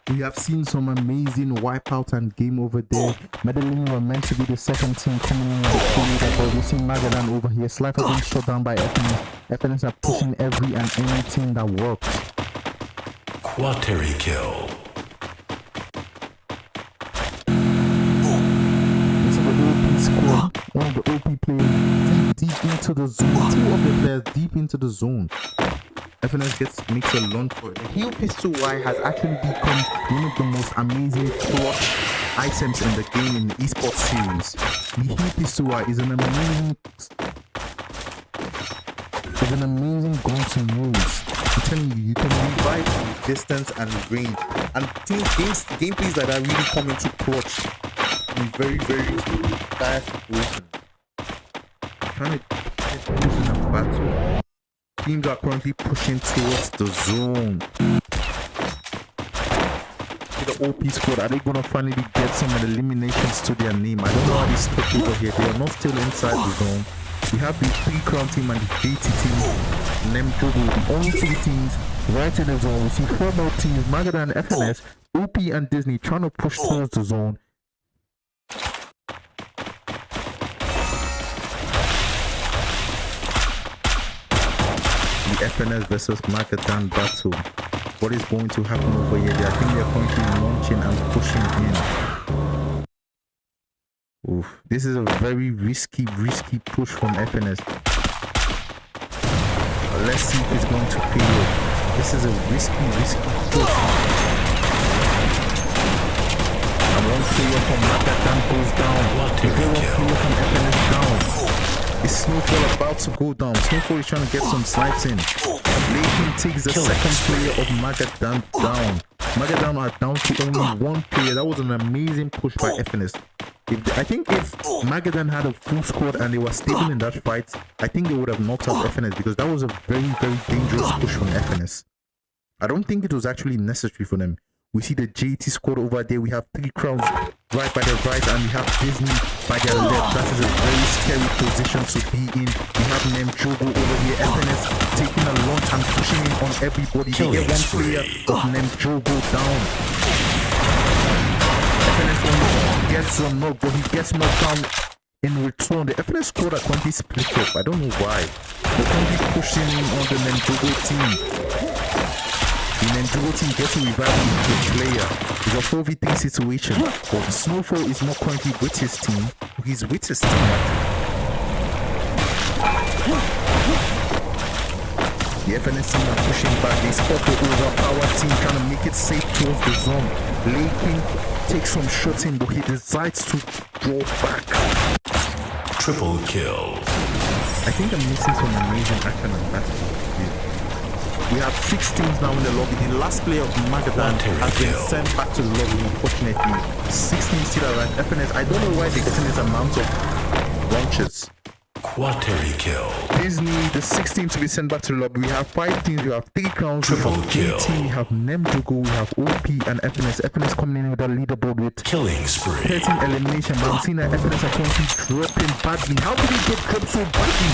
We have seen some amazing wipeout and game over there. Medellin were meant to be the second team coming in with the leader, but we see Magadan over here. Slifer being shut down by FNS. FNS are pushing every and any team that works. Quateri kill. This is the OP squad. One of the OP players deep into the zone. Two of the players deep into the zone. FNS makes a run for it. The Heal Pistol Y has actually become one of the most amazing clutch items in the game in the esports series. The Heal Pistol Y is an amazing gun to use. I'm telling you, you can revive from distance and range. And gameplays like that really come into clutch in very, very dire situation. I'm trying to get in a battle. Teams are currently pushing towards the zone. The OP squad, are they gonna finally get some of the eliminations to their name? I don't know how they stuck over here. They are not still inside the zone. We have the 3-crown team and the JT team, Nemjogo, the only 3 teams right in the zone. We see 4 more teams, Magada and FNS, OP and Disney trying to push towards the zone. The FNS versus Magadan battle. What is going to happen over here? I think they're currently launching and pushing in. Oof. This is a very risky push from FNS. Let's see if it's going to pay off. This is a risky push. And one player from Magadan goes down. The one player from FNS down. Is Snowfall about to go down? Snowfall is trying to get some snipes in. Lakin takes the second player of Magadan down. Magadan are down to only 1 player. That was an amazing push by FNS. I think if Magadan had a full squad and they were stable in that fight, I think they would have knocked out FNS, because that was a very dangerous push from FNS. I don't think it was actually necessary for them. We see the JT squad over there. We have 3 crowns right by the right, and we have Disney by their left. That is a very scary position to be in. We have Nemjogo over here. FNS taking a launch and pushing in on everybody. They get 1 player of Nemjogo down. FNS only gets a knock, but he gets knocked down in return. The FNS squad are currently split up. I don't know why. They're currently pushing in on the Nemjogo team. The Nemjogo team gets a revive with the player. It's a 4v3 situation, but Snowfall is not currently with his team. He's with his team. The FNS team are pushing back. They spot the overpowered team trying to make it safe towards the zone. Lakin takes some shots in, but he decides to draw back. Triple kill. I think I'm missing some amazing action and battle. We have 6 teams now in the lobby. The last player of Magadan has been sent back to the lobby, unfortunately. 6 teams still alive. FNS, I don't know why they're getting this amount of launches. Quateri kill. Disney, the 6 teams to be sent back to the lobby. We have 5 teams. We have 3 crowns. Triple we have kill. JT, we have Nemjogo, we have OP and FNS. FNS coming in with a leaderboard with Killing spree. 13 elimination. But I'm seeing that FNS are currently dropping badly. How did he get dropped so badly?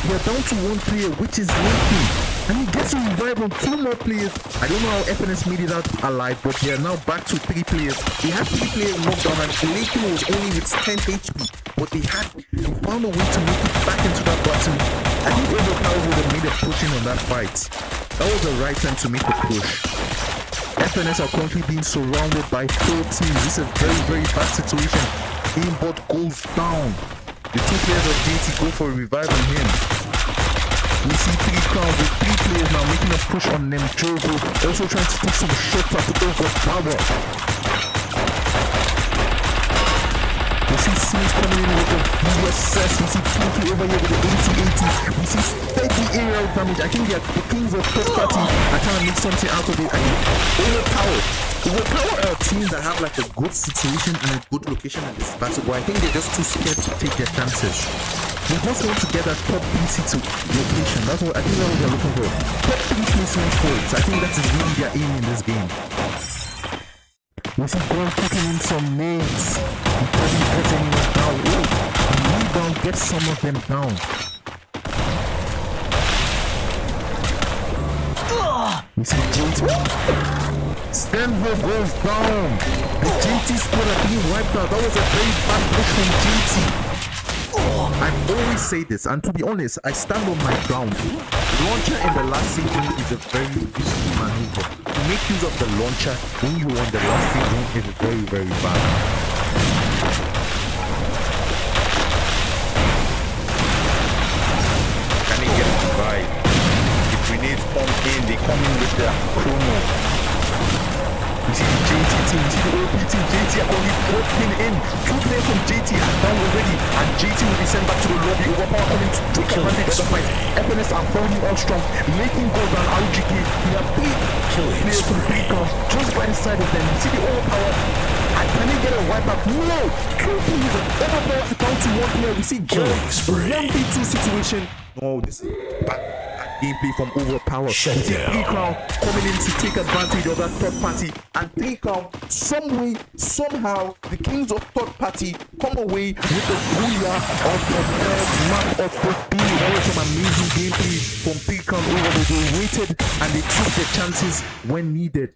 We are down to 1 player, which is Lakin. And he gets a revive on 2 more players. I don't know how FNS made it out alive, but they are now back to 3 players. They had 3 players knocked down, and Lakin was only with 10 HP. But they found a way to make it back into that battle. I think Overpower would have made a pushing on that fight. That was the right time to make a push. FNS are currently being surrounded by 4 teams. This is a very bad situation. Aimbot goes down. The 2 players of JT go for a revive on him. We see 3 crowns with 3 players now making a push on Nemjogo, also trying to take some shots at Overpower. We see Sims coming in with the VSS. We see Pinky over here with the 80-80. We see steady aerial damage. I think the kings of third party are trying to make something out of it. I think Overpower are teams that have like a good situation and a good location in this battle, but I think they're just too scared to take their chances. They just want to get that top 3 location. That's what I think that's what they're looking for. Top 3 placement points. I think that is really their aim in this game. We see Gron putting in some nades. He doesn't get anyone down. Oh, rebound gets some of them down. We see JT Stanford goes down. The JT squad are being wiped out. That was a very bad push from JT. I always say this, and to be honest, I stand on my ground. Launcher in the last season is a very risky maneuver. To make use of the launcher when you won the last season is very, very bad. Can they get it right? The grenades come in, they come in with their chrono. You see the JT team, you see the OP team, JT are only dropping in. 2 players from JT are down already, and JT will be sent back to the lobby. Overpower coming to take advantage of the fight. FNS are holding on strong, making goals on RGK. We have 3 players from Precon just by the side of them. You see the overpower. And can they get a wipeout? No! 2 players of overpower down to 1 player. We see Killing spree. 1v2 situation. No, this is bad gameplay from overpower. Shut We see down. 3 Crown coming in to take advantage of that third party, and 3 Crown some way, somehow, the kings of third party come away with the booyah of the third map of the day. That was some amazing gameplay from 3 Crown over. They waited and they took their chances when needed.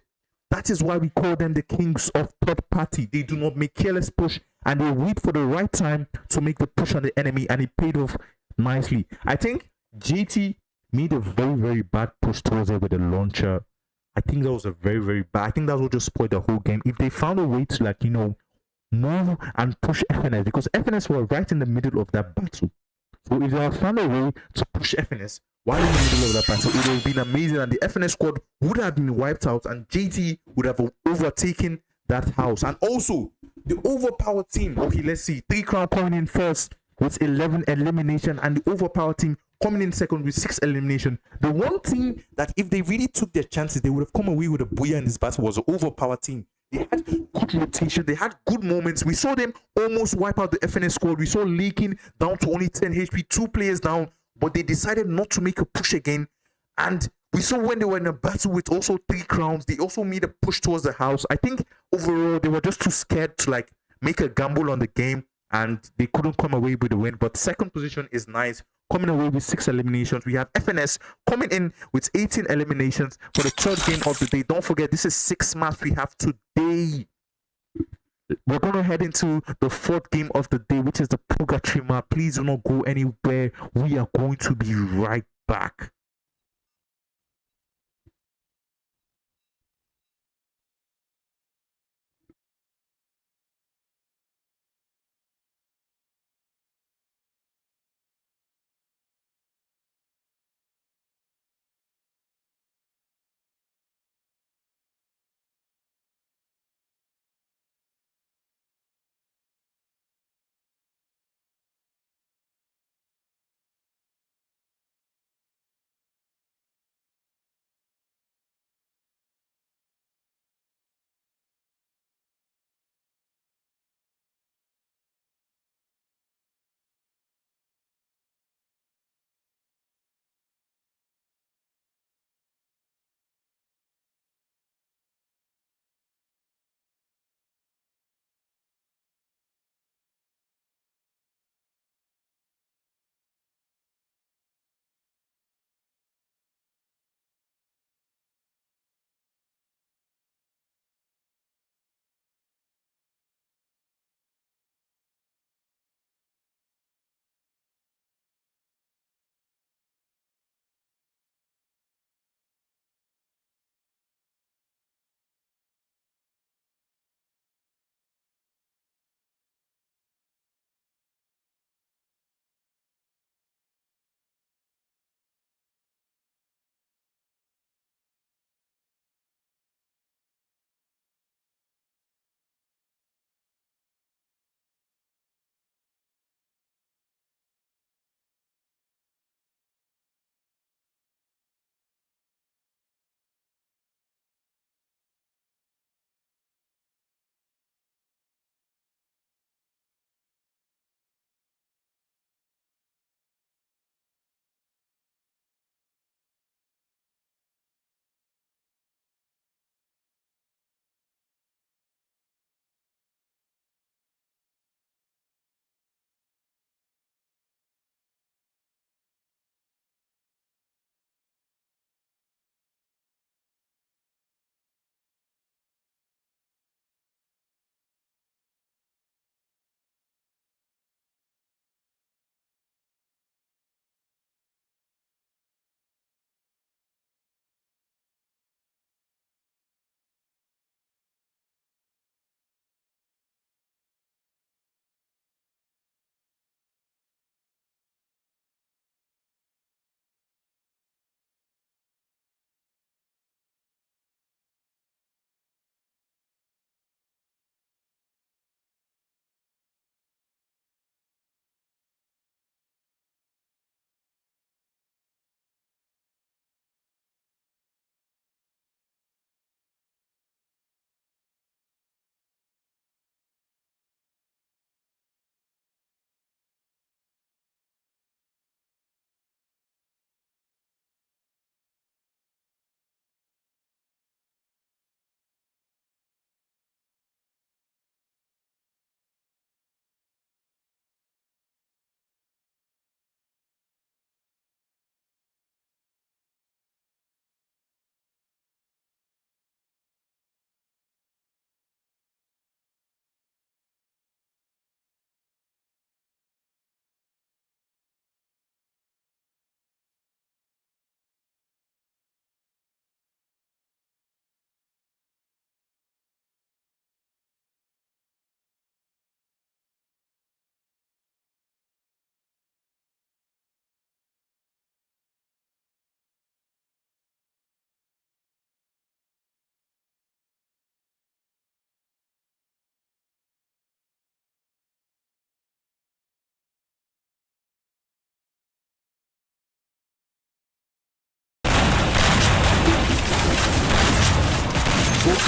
That is why we call them the kings of third party. They do not make careless push, and they wait for the right time to make the push on the enemy, and it paid off nicely. I think JT made a very, very bad push towards it with the launcher. I think that was a very, very bad. I think that would just spoil the whole game. If they found a way to, like, you know, move and push FNS, because FNS were right in the middle of that battle. So if they had found a way to push FNS while in the middle of that battle, it would have been amazing, and the FNS squad would have been wiped out, and JT would have overtaken that house. And also, the overpowered team. Okay, let's see. 3 Crown coming in first with 11 elimination, and the overpowered team coming in second with 6 elimination. The one team that if they really took their chances, they would have come away with a booyah in this battle was the overpowered team. They had good rotation, they had good moments. We saw them almost wipe out the FNS squad. We saw Lakin down to only 10 HP, 2 players down, but they decided not to make a push again. And we saw when they were in a battle with also 3 Crowns, they also made a push towards the house. I think overall they were just too scared to like make a gamble on the game, and they couldn't come away with the win. But second position is nice, coming away with 6 eliminations. We have FNS coming in with 18 eliminations for the third game of the day. Don't forget, this is 6 maps we have today. We're going to head into the 4th game of the day, which is the Purgatory map. Please do not go anywhere. We are going to be right back.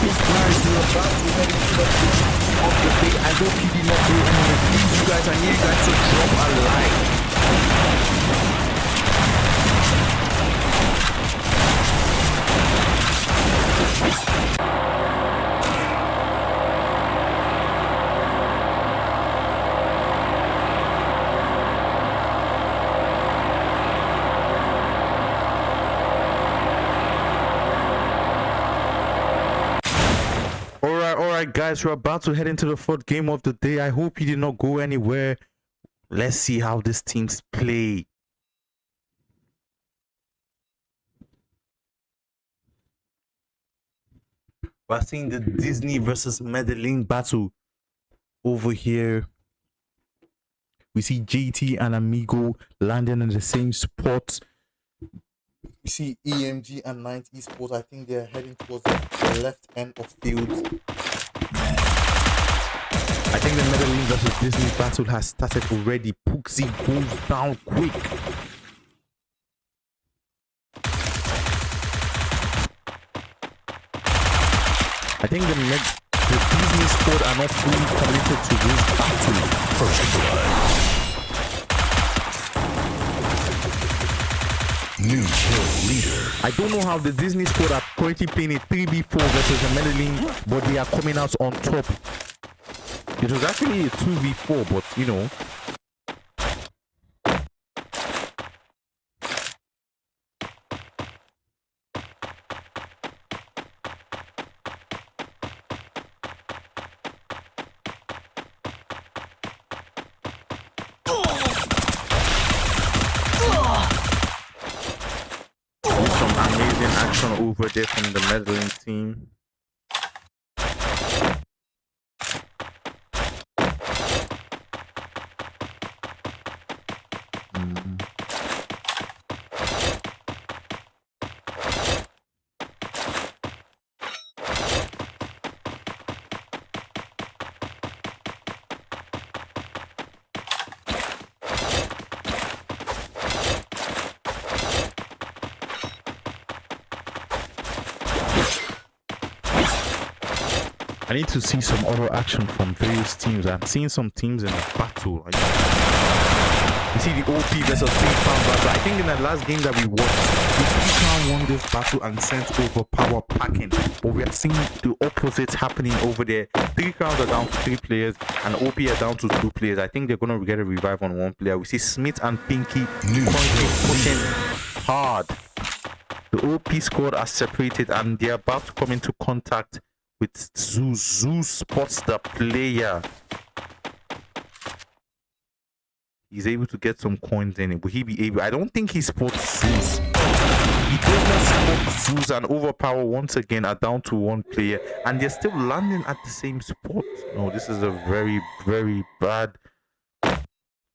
guys, we're about to head into the beginning of the day. I hope you did not go anywhere. Please, you guys, I need you guys to drop a like. Alright guys, we're about to head into the fourth game of the day. I hope you did not go anywhere. Let's see how these teams play. We're seeing the Disney versus Medellin battle over here. We see JT and Amigo landing in the same spot. We see EMG and 9 Esports. I think they're heading towards the left end of field. I think the Medellin versus Disney battle has started already. Puxi goes down quick. I think the Disney squad are not fully committed to this battle. First blood. New kill leader. I don't know how the Disney squad are currently playing a 3v4 versus the Medellin, but they are coming out on top. It was actually a 2v4, but you know. Some amazing action over there from the Medellin team. I need to see some other action from various teams. I'm seeing some teams in the battle. You see the OP versus 3-Crown battle. I think in the last game that we watched, the 3-Crown won this battle and sent over power packing. But we are seeing the opposite happening over there. 3-Crowns are down to 3 players and OP are down to 2 players. I think they're going to get a revive on 1 player. We see Smith and Pinky currently pushing hard. The OP squad are separated and they're about to come into contact with Zeus. Zeus spots the player. He's able to get some coins in it. Will he be able? I don't think he spots Zeus. He does not spot Zeus, and Overpower once again are down to 1 player, and they're still landing at the same spot. No, this is a very, very bad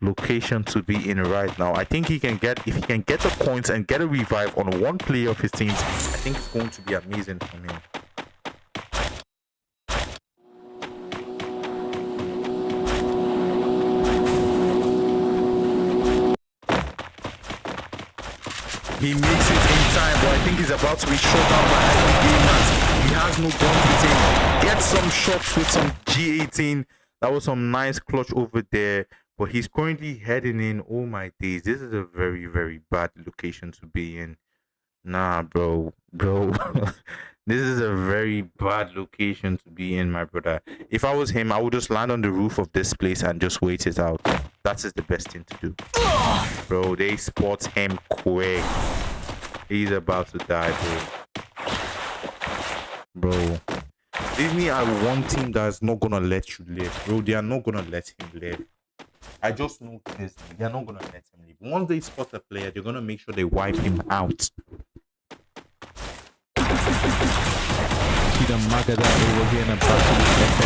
location to be in right now. I think he can get, if he can get the points and get a revive on 1 player of his teams, I think it's going to be amazing for him. He makes it in time, but I think he's about to be shot down by Ivy Gamers. He has no guns with him. Gets some shots with some G18. That was some nice clutch over there. But he's currently heading in. Oh my days. This is a very, very bad location to be in. Nah, bro. This is a very bad location to be in, my brother. If I was him, I would just land on the roof of this place and just wait it out. That is the best thing to do. Bro, they spot him quick. He's about to die, bro. Disney are 1 team that's not gonna let you live, bro. They are not gonna let him live. I just know this. They're not gonna let him live. Once they spot a player, they're gonna make sure they wipe him out. See the Magada over here in a battle with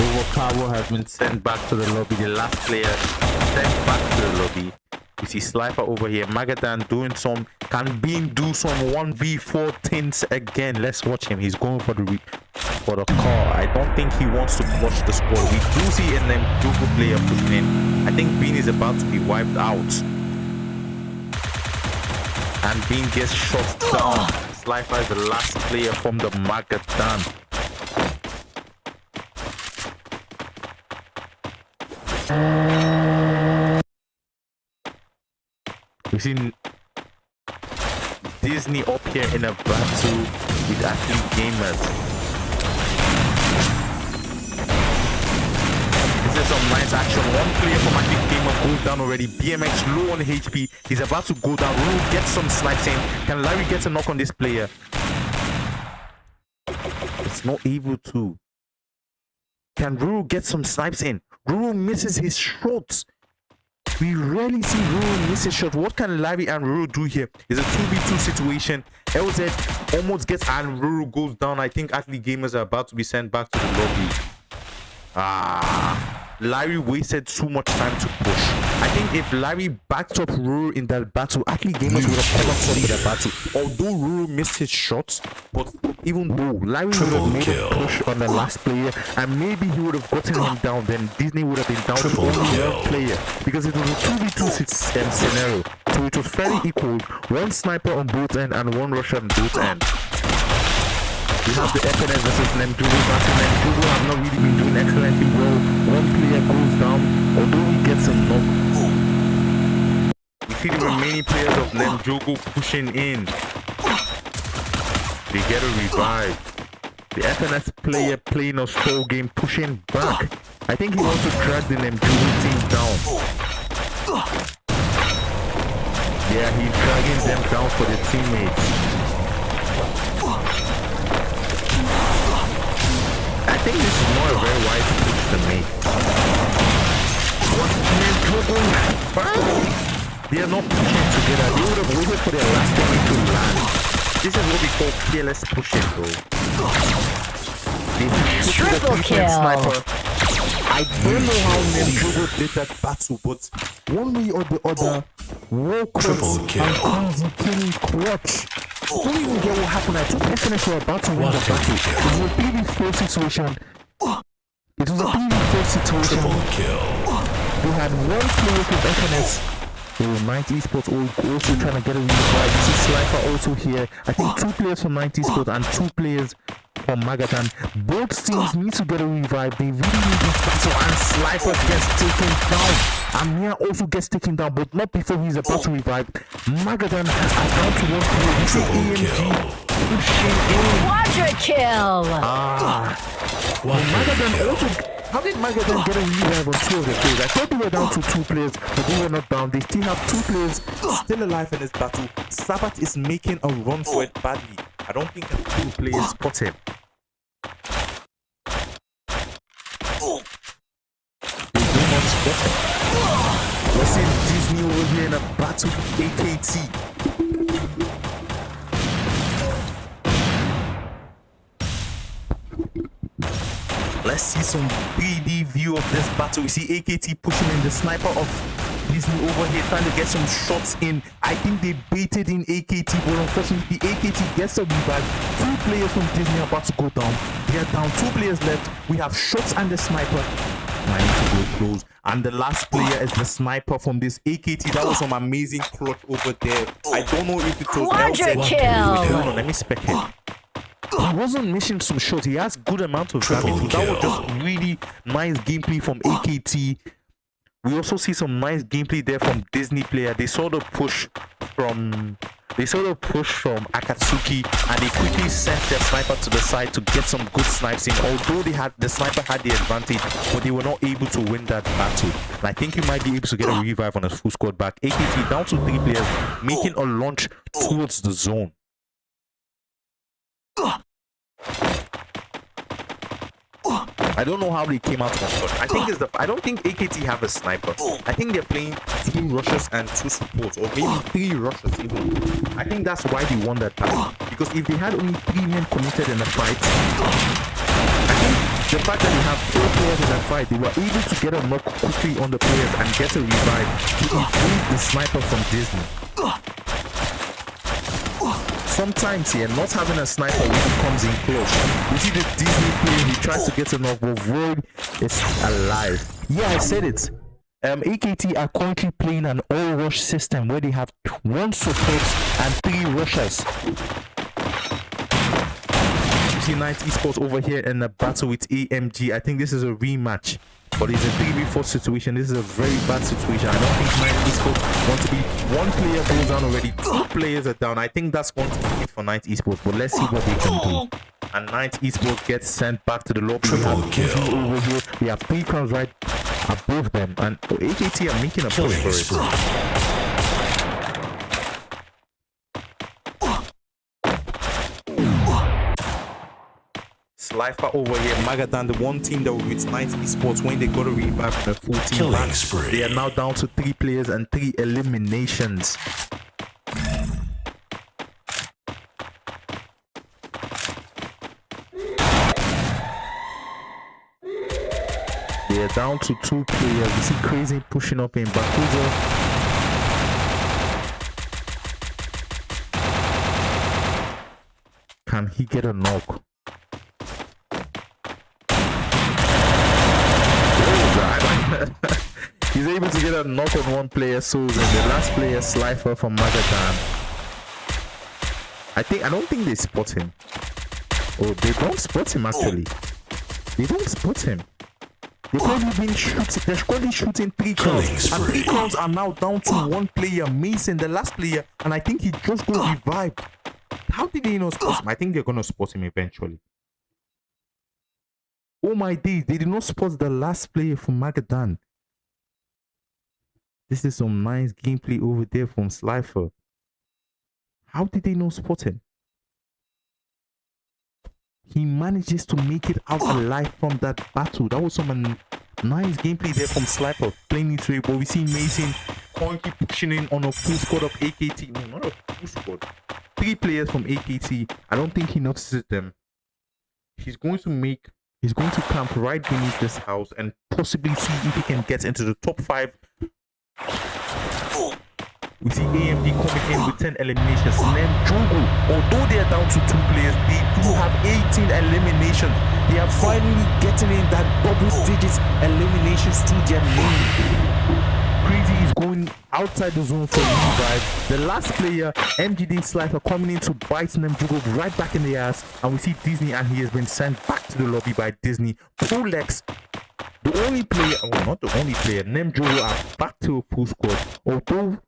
Overpower has been sent back to the lobby. The last player sent back to the lobby. You see Slifer over here. Magadan doing some, can Bean do some 1v4 things again? Let's watch him. He's going for the call. I don't think he wants to watch the score. We do see an Google player pushing in. I think Bean is about to be wiped out. And Bean gets shot down. Slifer is the last player from the Magadan. We've seen Disney up here in a battle with athlete gamers. This is some nice action. One player from athlete gamer goes down already. BMX low on HP. He's about to go down. Ruru gets some snipes in. Can Larry get a knock on this player? It's not able to. Can Ruru get some snipes in? Ruru misses his shots. We rarely see Ruru miss a shot. What can Larry and Ruru do here? It's a 2v2 situation. LZ almost gets and Ruru goes down. I think athlete gamers are about to be sent back to the lobby. Larry wasted too much time to push. I think if Larry backed up Ruru in that battle, athlete gamers would have come up for that battle. Although Ruru missed his shots, but even though Larry would have made a push on the last player, and maybe he would have gotten him down, then Disney would have been down to only one player, because it was a 2v2 scenario. So it was fairly equal. One sniper on both ends and one rusher on both ends. We have the FNS versus Nemjugo battle. Nemjugo have not really been doing excellently well. One player goes down, although he gets a knock. We see the remaining players of Nemjugo pushing in. They get a revive. The FNS player playing a slow game, pushing back. I think he wants to drag the Nemjugo team down. Yeah, he's dragging them down for the teammates. I think this is more a very wise push to make. They are not pushing together. They would have waited for their last enemy to land. This is what we call careless pushing, though. Triple kill. Sniper. I don't know how Nemjugo did that battle, but one way or the other, Triple kill. and killing clutch. I don't even get what happened. I think FNS were about to win the battle. It was a PV4 situation. It was a PV4 situation. Triple kill. We had one player from FNS. Night Esports also trying to get a revive. You see Slifer also here. I think 2 players from Night Esports and 2 players from Magadan. Both teams need to get a revive. They really need this battle, and Slifer gets taken down. Amir also gets taken down, but not before he's about to revive. Magadan are down to 1 player. You see AMG pushing in. Quadra kill. Magadan also. How did Magadan get a revive on 2 of the players? I thought they were down to 2 players, but they were not down. They still have 2 players still alive in this battle. Sabat is making a run for it badly. I don't think 2 players spot him. They do not spot him. We're seeing Disney over here in a battle with AKT. Let's see some 3D view of this battle. We see AKT pushing in the sniper of Disney over here, trying to get some shots in. I think they baited in AKT, but unfortunately AKT gets a revive. 2 players from Disney are about to go down. They are down, 2 players left. We have shots and the sniper. I need to go close. And the last player is the sniper from this AKT. That was some amazing clutch over there. I don't know if it was Quadra kill. Hold on, let me spec him. He wasn't missing some shots. He has good amount of Triple damage. That was kill. just really nice gameplay from AKT. We also see some nice gameplay there from Disney player. They saw the push from Akatsuki, and they quickly sent their sniper to the side to get some good snipes in. Although the sniper had the advantage, but they were not able to win that battle. And I think you might be able to get a revive on a full squad back. AKT down to 3 players, making a launch towards the zone. I don't know how they came out on top. I don't think AKT have a sniper. I think they're playing 2 rushers and 2 supports, or maybe 3 rushers even. I think that's why they won that battle. Because if they had only 3 men committed in the fight, I think the fact that they have 4 players in the fight, they were able to get a knock quickly on the players and get a revive to evade the sniper from Disney. Sometimes here, not having a sniper really comes in close. You see the Disney player, he tries to get a knock, but Void is alive. Yeah, I said it. AKT are currently playing an all-rush system where they have 1 support and 3 rushers. see Night Esports over here in a battle with AMG. I think this is a rematch, but it's a 3v4 situation. This is a very bad situation. I don't think Night Esports want to be one player goes down already, 2 players are down. I think that's going to be it for Night Esports, but let's see what they can do. And Night Esports gets sent back to the lobby. Triple kill. Over here. We have 3 crowns right above them, and AKT are making a push for it. Slifer over here, Magadan, the one team that will with Night Esports when they got a revive from a full team back. They are now down to 3 players and 3 eliminations. They are down to 2 players. You see Crazy pushing up in Bakuza. Can he get a knock? He's able to get a knock on one player, so the last player, Slifer from Magadan. I don't think they spot him. Oh, they don't spot him actually. They don't spot him. They've only been shooting. They're currently shooting 3 crowns, and 3 crowns are now down to 1 player, Mason, the last player, and I think he just got revived. How did they not spot him? I think they're gonna spot him eventually. Oh my days, they did not spot the last player from Magadan. This is some nice gameplay over there from Slifer. How did they not spot him? He manages to make it out alive from that battle. That was some nice gameplay there from Slifer. Playing it way, but we see Mason currently pushing in on a full squad of AKT. No, not a full squad. 3 players from AKT. I don't think he notices them. He's going to camp right beneath this house and possibly see if he can get into the top 5. We see AMD coming in with 10 eliminations. Nemjogo, although they are down to 2 players, they do have 18 eliminations. They are finally getting in that double digits eliminations to their name. Crazy is going outside the zone for revive. The last player, MGD Slifer, coming in to bite Nemjogo right back in the ass. And we see Disney, and he has been sent back to the lobby by Disney. Prolex, the only player, well, not the only player, Nemjogo are back to a full squad. Although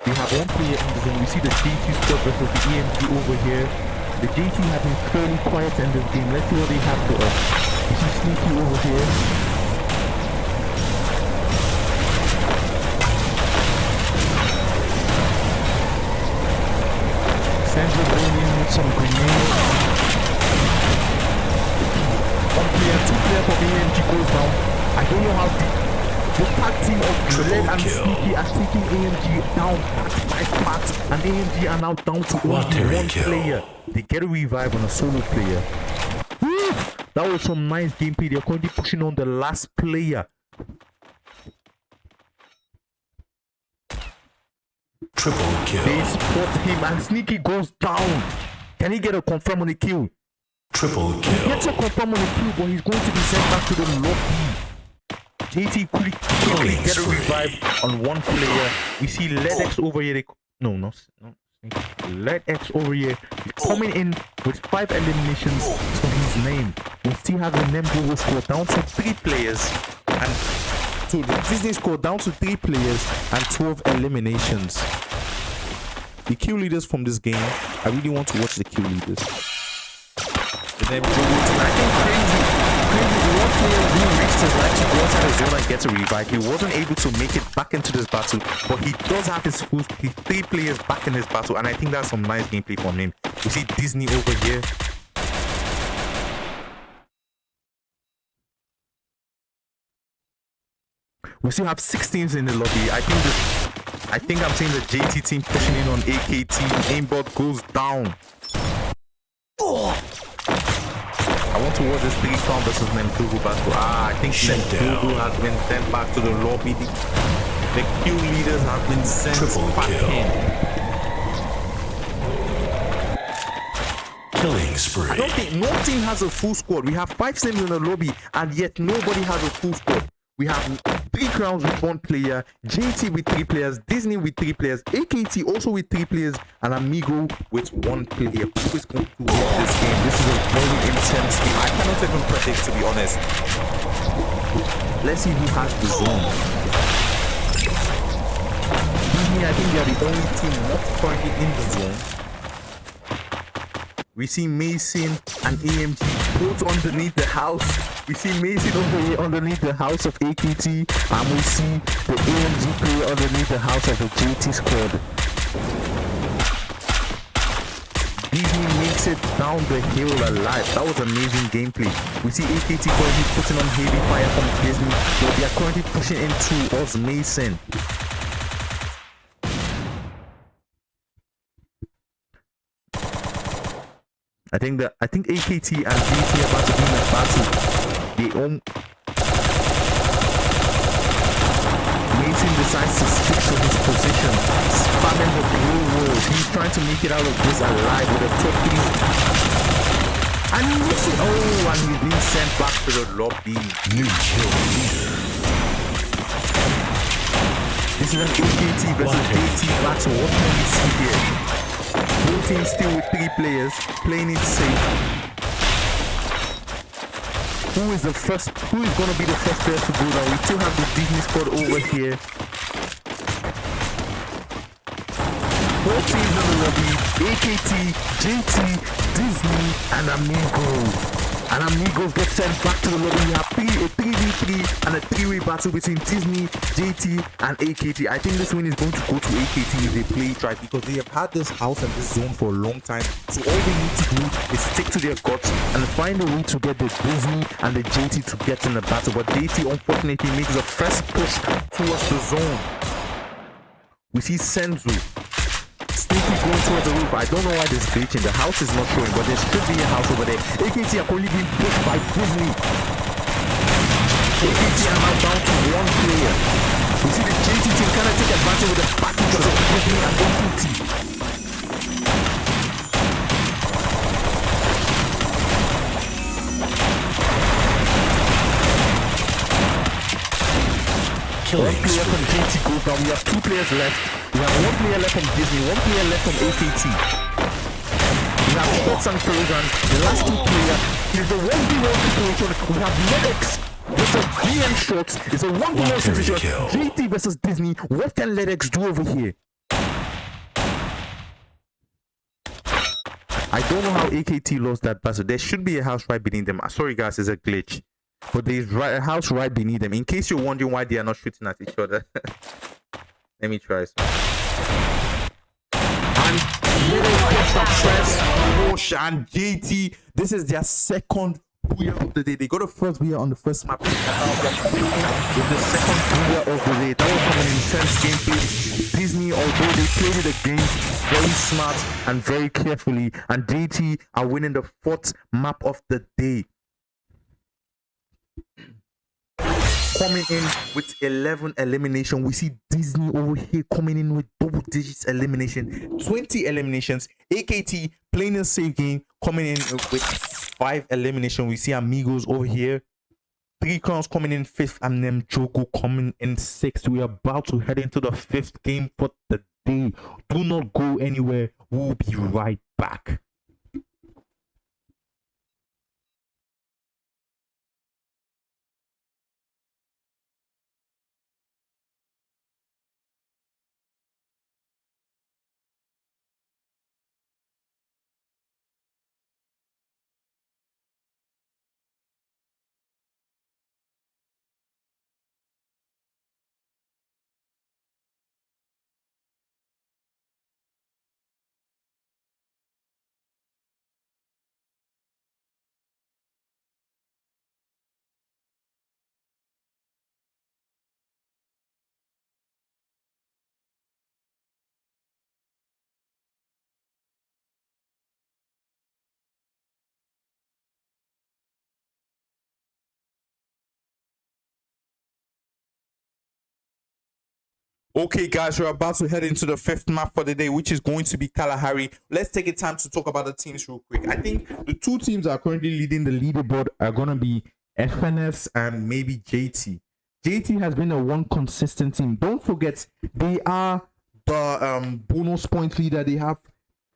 we have 1 player in the zone. We see the JT squad versus the EMG over here. The JT have been fairly quiet in this game. Let's see what they have for us. We see Sneaky over here. Sandra going in with some grenades. 1 player, 2 player for AMG goes down. I don't know how the tag team of Dread and Sneaky are taking AMG down part by part, and AMG are now down to only 1 player. They get a revive on a solo player. Woo! That was some nice gameplay. They're currently pushing on the last player. Triple kill. They spot him and Sneaky goes down. Can he get a confirm on the kill? Triple kill. He gets a confirm on the kill, but he's going to be sent back to the lobby. JT quickly get a revive on 1 player. We see LedX over here. No. LedX over here. He's coming in with 5 eliminations to his name. We still have the Nemjogo score down to 3 players. And so the Disney score down to 3 players and 12 eliminations. The kill leaders from this game, I really want to watch the kill leaders. The Nemjogo team, I think Crazy, the 1 player who reached his life to go outside his zone and get a revive. He wasn't able to make it back into this battle, but he does have his 3 players back in this battle, and I think that's some nice gameplay from him. You see Disney over here. We still have 6 teams in the lobby. I think I'm seeing the JT team pushing in on AKT. Aimbot goes down. I want to watch this 3-crown versus Nemjogo battle. I think Nemjogo has been sent back to the lobby. The Q leaders have been sent back in. Killing spree. I don't think no team has a full squad. We have 5 teams in the lobby, and yet nobody has a full squad. We have 3 crowns with 1 player, JT with 3 players, Disney with 3 players, AKT also with 3 players, and Amigo with 1 player. Who is going to win this game? This is a very intense game. I cannot even predict, to be honest. Let's see who has the zone. Disney, I think they are the only team not currently in the zone. We see Mason and AMG both underneath the house. We see Mason over here underneath the house of AKT, and we see the AMG player underneath the house of the JT squad. Disney makes it down the hill alive. That was amazing gameplay. We see AKT currently putting on heavy fire from Disney, but they are currently pushing into us Mason. I think AKT and JT are about to be in a battle. Mason decides to stick to his position, spamming the blue wall. He's trying to make it out of this alive with a top 3. And he makes it. Oh, and he's being sent back to the lobby. New kill leader. This is an AKT versus JT battle. What can we see here? Both teams still with 3 players, playing it safe. Who is gonna be the first player to go down? We still have the Disney squad over here. 4 teams in the lobby: AKT, JT, Disney, and Amigo. And Amigos get sent back to the lobby. We have a 3v3 and a 3-way battle between Disney, JT, and AKT. I think this win is going to go to AKT if they play it right, because they have had this house and this zone for a long time. So all they need to do is stick to their guts and find a way to get the Disney and the JT to get in the battle. But JT unfortunately makes the first push towards the zone. We see Senzu sneaky going towards the roof. I don't know why this glitching. The house is not showing, but there should be a house over there. AKT are only being pushed by Disney. AKT are now down to 1 player. We see the JT team kind of take advantage with the package of Disney and AKT. One player from JT goes down. We have 2 players left. We have 1 player left from Disney, 1 player left from AKT. We have Shots and Frozen, the last 2 players. It is a 1v1 situation. We have Ledex versus DM Shots. It's a 1v1 situation. JT versus Disney. What can Ledex do over here? I don't know how AKT lost that battle. There should be a house right beneath them. Sorry guys, it's a glitch. But there's a house right beneath them. In case you're wondering why they are not shooting at each other. Let me try some. And little extra press, Roche and JT. This is their second booyah of the day. They got a first booyah on the first map. With the second booyah of the day. That was an intense gameplay. Disney, although they played it again very smart and very carefully, and JT are winning the 4th map of the day. Coming in with 11 elimination. We see Disney over here coming in with double digits elimination, 20 eliminations. AKT playing a safe game, coming in with 5 elimination. We see Amigos over here, 3 crowns coming in 5th, and then Joko coming in 6th. We are about to head into the 5th game for the day. Do not go anywhere. We'll be right back. Okay, guys, we're about to head into the 5th map for the day, which is going to be Kalahari. Let's take a time to talk about the teams real quick. I think the 2 teams that are currently leading the leaderboard are going to be FNS and maybe JT. JT has been a one consistent team. Don't forget, they are the bonus point leader. They have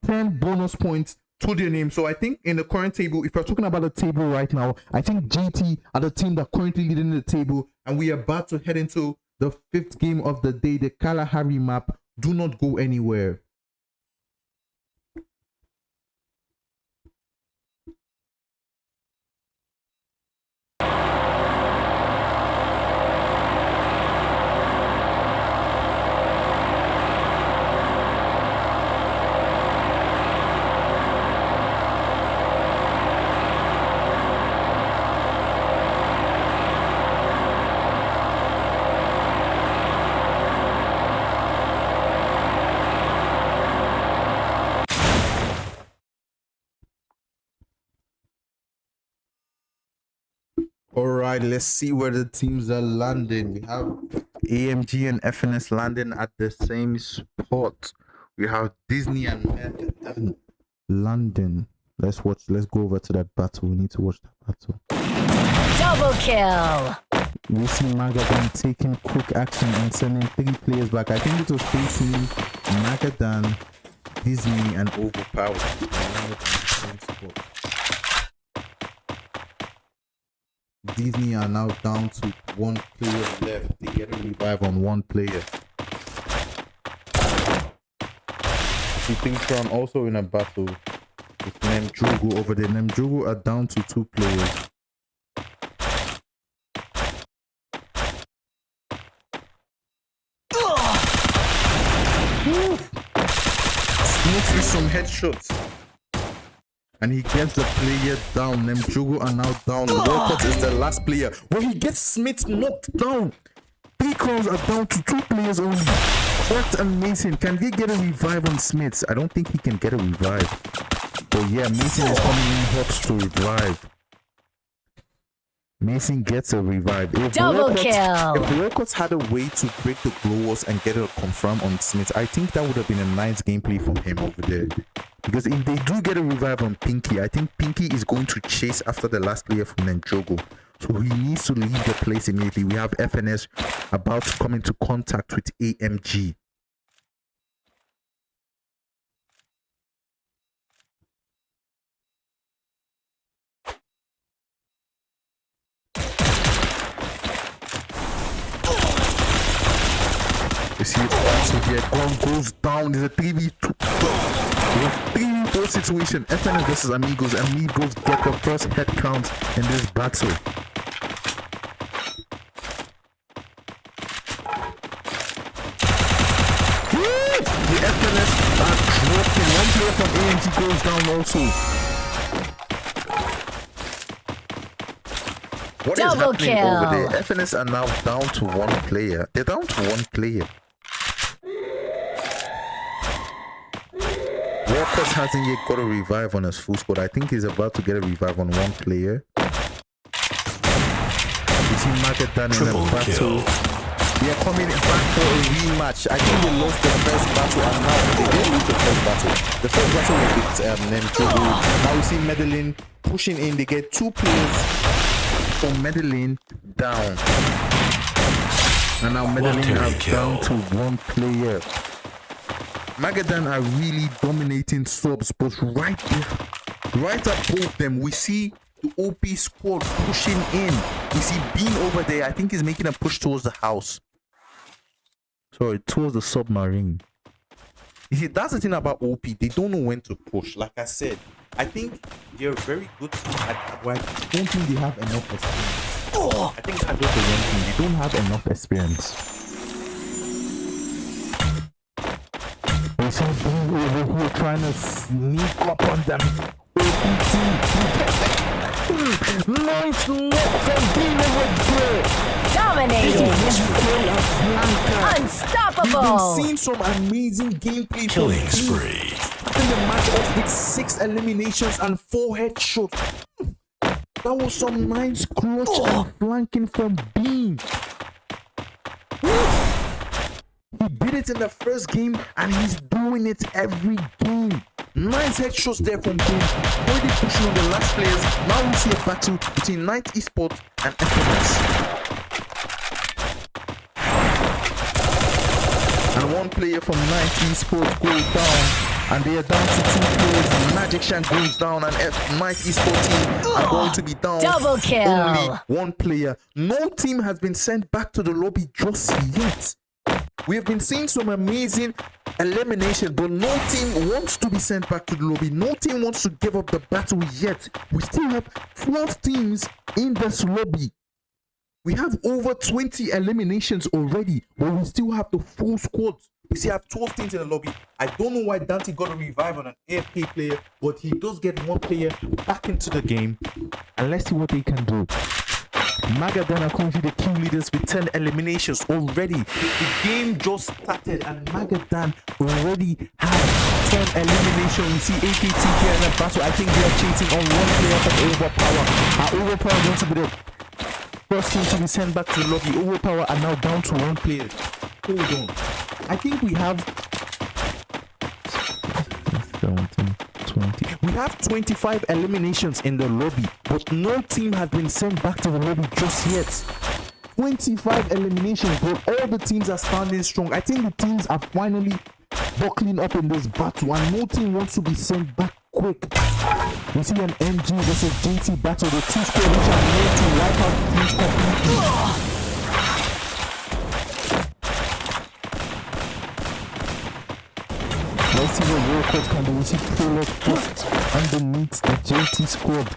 10 bonus points to their name. So I think in the current table, if we're talking about the table right now, I think JT are the team that currently leading the table, and we are about to head into the 5th game of the day, the Kalahari map. Do not go anywhere. All right, let's see where the teams are landing. We have AMG and FNS landing at the same spot. We have Disney and Med London. Let's go over to that battle. We need to watch that battle. Double kill. We see Magadan taking quick action and sending 3 players back. I think it was facing Magadan, Disney, and Overpowered. Disney are now down to 1 player left. They get a revive on 1 player. Tron also in a battle with Nemjugu over there. Nemjugu are down to 2 players. Smith with some headshots. And he gets the player down. Nemjugu are now down. Walcott is the last player. Well, he gets Smith knocked down. 3 calls are down to 2 players only. Clark and Mason. Can they get a revive on Smith? I don't think he can get a revive. But yeah, Mason is coming in hot to revive. Mason gets a revive. Double kill. If Walcott had a way to break the glow walls and get a confirm on Smith, I think that would have been a nice gameplay from him over there. Because if they do get a revive on Pinky, I think Pinky is going to chase after the last player from Nenjogo. So he needs to leave the place immediately. We have FNS about to come into contact with AMG. You see it also here. Gun goes down. There's a 3v2. 3v4 situation. FNS versus Amigos. Amigos get the first head count in this battle. The FNS are dropping. 1 player from AMG goes down also. What Double is happening kill. over there? FNS are now down to 1 player. They're down to 1 player. Walkers hasn't yet got a revive on his full squad. I think he's about to get a revive on 1 player. You see Magadan in a battle. They are coming back for a rematch. I think they lost the first battle and now they didn't lose the first battle. The first battle was with Nemjugu. Now we see Medellin pushing in. They get 2 players from Medellin down. And now Medellin are down to 1 player. Magadan are really dominating subs, but right above them, we see the OP squad pushing in. We see Bean over there. I think he's making a push towards the house. Sorry, towards the submarine. You see, that's the thing about OP. They don't know when to push. Like I said, I think they're very good at, well, I don't think they have enough experience. I think that's just the one thing. They don't have enough experience. We see Bean over here trying to sneak up on them. Nice knock from Bean over there. Dominating. Unstoppable. We've been seeing some amazing gameplay. Killing spree. Starting the match off with 6 eliminations and 4 headshots. That was some nice clutch and flanking from Bean. He did it in the first game and he's doing it every game. Nice headshots there from Bean. Already pushing on the last players. Now we see a battle between Night Esports and FNS. and one player from 90 Sports goes down. And they are down to 2 players. Magic Shank goes down, and Mighty Sport team are going to be down. Double kill. Only one player. No team has been sent back to the lobby just yet. We have been seeing some amazing elimination, but no team wants to be sent back to the lobby. No team wants to give up the battle yet. We still have 12 teams in this lobby. We have over 20 eliminations already, but we still have the full squad. We still have 12 teams in the lobby. I don't know why Dante got a revive on an AFK player, but he does get one player back into the game. And let's see what they can do. Magadan are currently the kill leaders with 10 eliminations already. The game just started and Magadan already has 10 eliminations. We see AKT here in the battle. I think they are chasing on one player from Overpower. Are Overpower going to be the first team to be sent back to the lobby? Overpower are now down to one player. Hold on. I think we have 17, 20. We have 25 eliminations in the lobby, but no team has been sent back to the lobby just yet. 25 eliminations, but all the teams are standing strong. I think the teams are finally buckling up in this battle, and no team wants to be sent back quick. We see an MG versus JT battle. The two squads which are made to wipe out teams completely. Let's see what World Cup can do. We see Prolog just underneath the JT squad.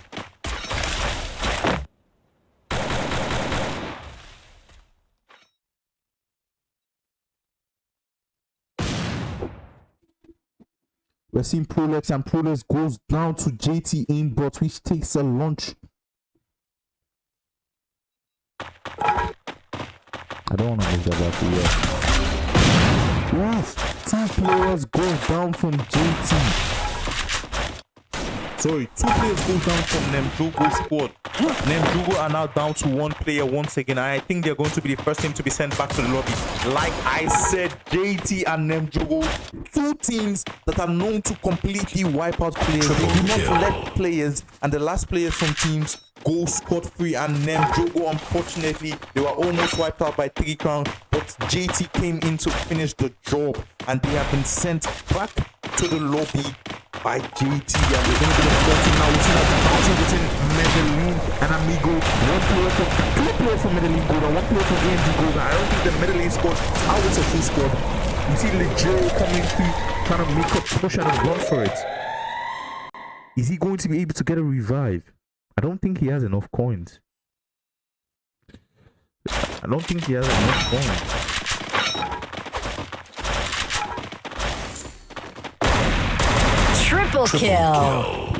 We're seeing Prolex, and Prolex goes down to JT aimbot, which takes a launch. I don't want to make that back to you. Yes, 2 players go down from JT. Sorry, 2 players go down from Nemjogo squad. Nemjogo are now down to 1 player once again. I think they're going to be the first team to be sent back to the lobby. Like I said, JT and Nemjogo, 2 teams that are known to completely wipe out players. They do not let players and the last players from teams go scot-free. And Nemjogo, unfortunately, they were almost wiped out by 3 crowns, but JT came in to finish the job, and they have been sent back to the lobby by JT, and we're going to be the first team now. We see that the battle between Medellin and Amigo. 2 players from Medellin gold and 1 player from AMG gold. I don't think the Medellin squad out with a full squad. You see Legere coming through, trying to make a push and a run for it. Is he going to be able to get a revive? I don't think he has enough coins. I don't think he has enough coins. Triple kill.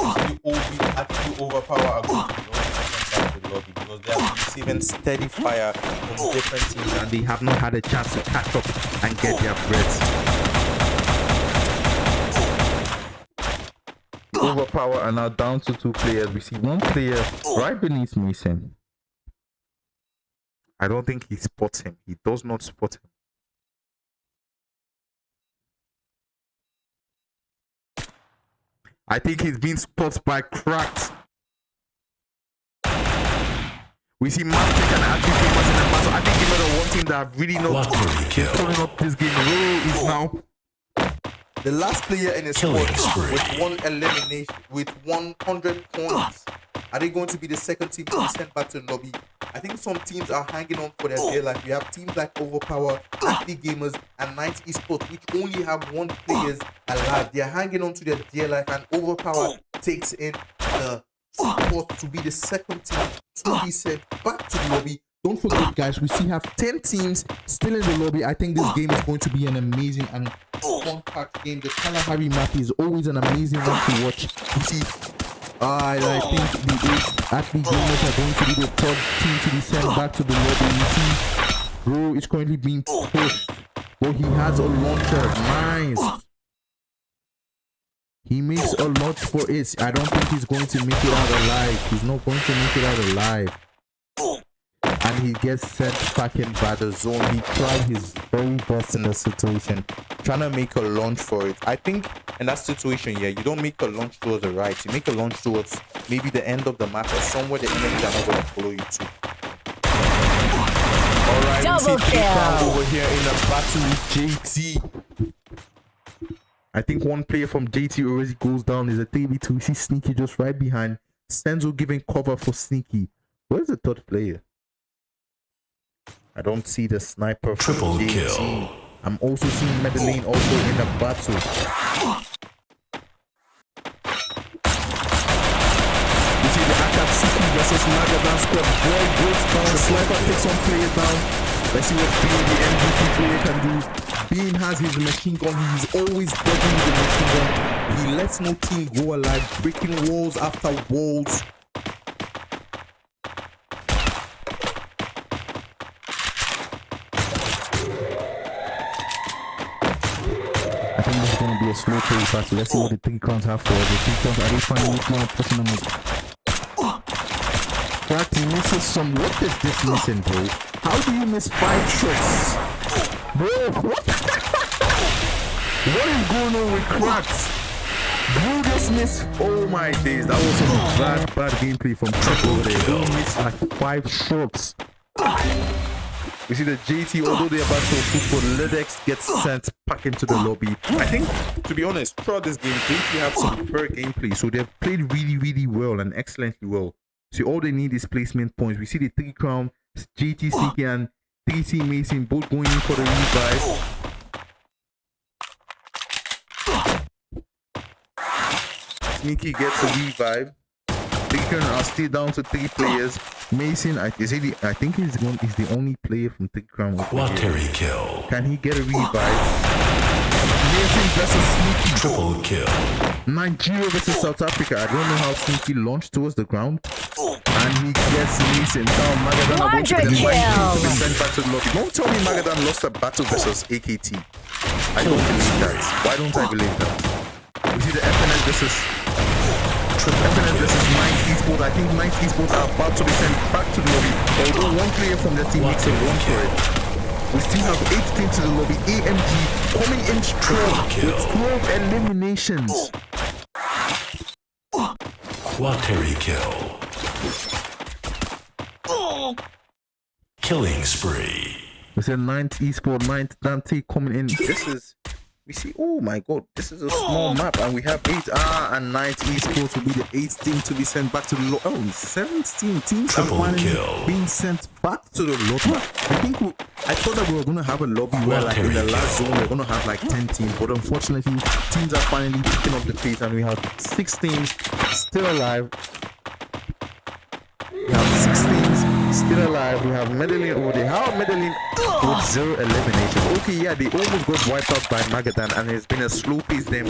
I think you overpower a good lobby because they are receiving steady fire from different teams and they have not had a chance to catch up and get their breaths. Overpower are now down to 2 players. We see 1 player right beneath Mason. I don't think he spots him. He does not spot him. I think he's being spotted by Cracks. We see Aztec and Aztec in the battle. I think you know the one team that really knows turning up this game. Roro is now the last player in his squad with 1 elimination, with 100 points. Are they going to be the second team to be sent back to the lobby? I think some teams are hanging on for their dear life. We have teams like Overpower, Active Gamers, and Night Esports, which only have 1 players alive. They are hanging on to their dear life, and Overpower takes in the spot to be the second team to be sent back to the lobby. Don't forget, guys, we still have 10 teams still in the lobby. I think this game is going to be an amazing and fun-packed game. The Kalahari map is always an amazing one to watch. You see, I think the Athlete Gamers are going to be the 3rd team to be sent back to the lobby. You see, Bro is currently being pushed, but he has a launcher. Nice. He makes a launch for it. I don't think he's going to make it out alive. He's not going to make it out alive. And he gets sent back in by the zone. He tried his very best in the situation, trying to make a launch for it. I think in that situation, yeah, you don't make a launch towards the right. You make a launch towards maybe the end of the map or somewhere the enemies are not going to follow you to. Alright, we see Double Three Crown kill. over here in a battle with JT. I think one player from JT already goes down. Is a 3v2. We see Sneaky just right behind. Senzo giving cover for Sneaky. Where's the third player? I don't see the sniper from Triple JT. kill. I'm also seeing Medellin also in the battle. You see the Akatsuki versus Magadan squad. Boy goes down. Sniper takes some players down. Let's see what Bean, the MVP player, can do. Bean has his machine gun. He's always dodging with the machine gun. He lets no team go alive, breaking walls after walls. I think this is going to be a slow pace battle. Let's see what the 3 crowns have for us. The 3 crowns, are they finally pushing them up? Crack misses some. What is this missing, bro? How do you miss 5 shots? Bro, what? What is going on with Cracks? Bro just missed. Oh my days, that was some bad gameplay from Cracks over there. Bro missed like 5 shots. We see the JT, although they are about to football, Ledex gets sent back into the lobby. I think, to be honest, throughout this game, JT have some fair gameplay, so they've played really well and excellently well. See, all they need is placement points. We see the 3 crown, JT Sneaky and 3C Mason both going in for the revive. Sneaky gets a revive. 3 crown are still down to 3 players. Mason, I think he's the only player from 3 crown. Quateri kill. Can he get a revive? Mason versus Sneaky. Triple kill. Nigeria versus South Africa. I don't know how Sneaky launched towards the ground. And he gets Mason down. Magadan Quadra to be kill. sent back to the lobby. Don't tell me Magadan lost a battle versus AKT. I don't believe that. Why don't I believe that? We see the FNS versus FNS versus 9 Esports. I think 9 Esports are about to be sent back to the lobby. Although one player from their team makes a run for it. We still have 8 teams to the lobby. AMG coming in strong with 12 eliminations. Quateri kill. Killing spree. We said 9th Esports, 9th Dante coming in. This is, we see, oh my god, this is a small map and we have 8 and 9th Esports will be the 8th team to be sent back to the lobby. Oh, 17 teams are finally being sent back to the lobby. I thought that we were going to have a lobby where like in the last zone we're going to have like 10 teams, but unfortunately teams are finally picking up the pace and we have 6 teams still alive. We have 6 teams still alive. We have Medellin over there. How Medellin with 0 elimination? Okay, yeah, they almost got wiped out by Magadan and it's been a slow pace them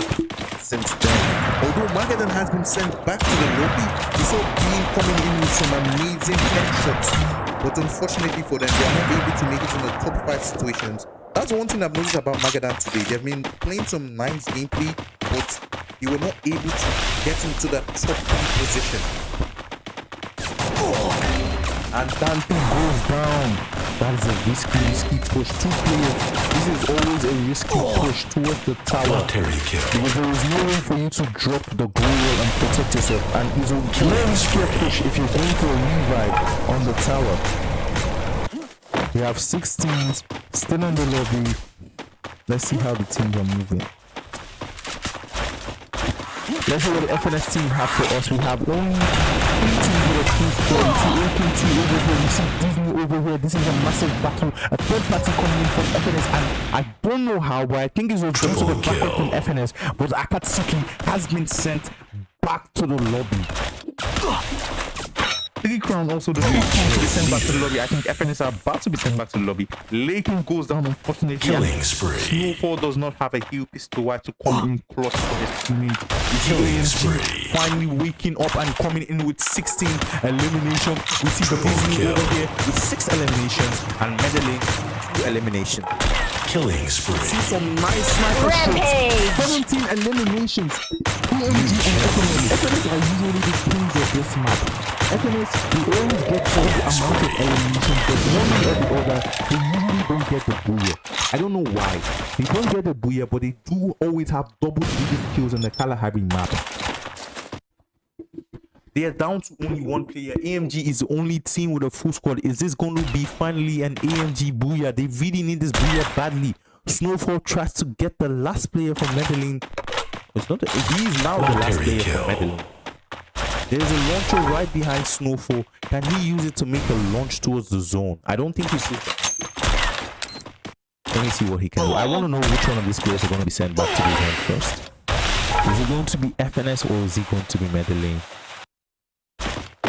since then. Although Magadan has been sent back to the lobby, we saw Bean coming in with some amazing headshots. But unfortunately for them, they are not able to make it in the top 5 situations. That's one thing I've noticed about Magadan today. They've been playing some nice gameplay, but they were not able to get into that top 3 position. And Dante goes down. That is a risky push. 2 players. This is always a risky push towards the tower. Because there is no way for you to drop the goal and protect yourself. And it's a very risky push if you're going for a revive on the tower. We have 6 teams still in the lobby. Let's see how the teams are moving. Let's see what the FNS team have for us. We have only 3 teams with a team score. We see AKT over here. We see Disney over here. This is a massive battle. A third party coming in from FNS. And I don't know how, but I think it's due to the backup from FNS. But Akatsuki has been sent back to the lobby. 3 crown also the 3 crowns to be sent back to the lobby. I think FNS are about to be sent back to the lobby. Lakin goes down unfortunately. Killing spree. Snowfall does not have a heal pistol to come in close for his teammate. Killing spree. Finally waking up and coming in with 16 eliminations. We see the Disney over here with 6 eliminations and Medellin 2 eliminations. Killing spree. See some nice sniper shots. 17 eliminations. PMG and FNS are usually the kings of this map. FNS, we always get the amount of eliminations, but one way or the other, they usually don't get the booyah. I don't know why. They don't get the booyah, but they do always have double-digit kills on the Kalahari map. They are down to only one player. AMG is the only team with a full squad. Is this going to be finally an AMG booyah? They really need this booyah badly. Snowfall tries to get the last player from Medellin. It's not. He is now the last player from Medellin. There's a launcher right behind Snowfall. Can he use it to make a launch towards the zone? I don't think he should. Let me see what he can do. I want to know which one of these players are going to be sent back to the zone first. Is it going to be FNS or is it going to be Medellin?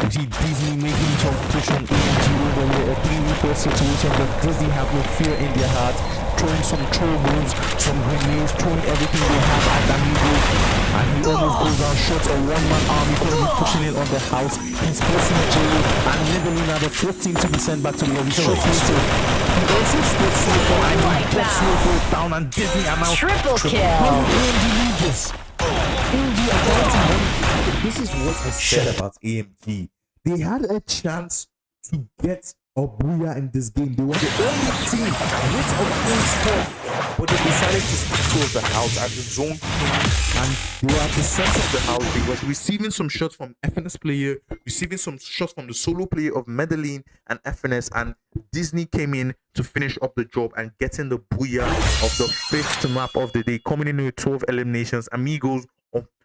You see Disney making some push on AMG over here, a 3v4 situation, but Disney have no fear in their hearts, throwing some trombones, some grenades, throwing everything they have at Amigos, and he almost goes down short. A one-man army going to be pushing in on the house. He's placing Jerry, and Medellin are the first team to be sent back to the lobby. Shot later, he also stood Snowfall, and he got Snowfall down, and Disney announced Triple kill. How will AMG lead this? AMG are down to one. This is what I said about AMG. They had a chance to get a booyah in this game. They were the only team with a full squad, but they decided to stick towards the house at the zone team, and they were at the center of the house. They were receiving some shots from FNS player, receiving some shots from the solo player of Medellin and FNS, and Disney came in to finish up the job and getting the booyah of the fifth map of the day, coming in with 12 eliminations. Amigos,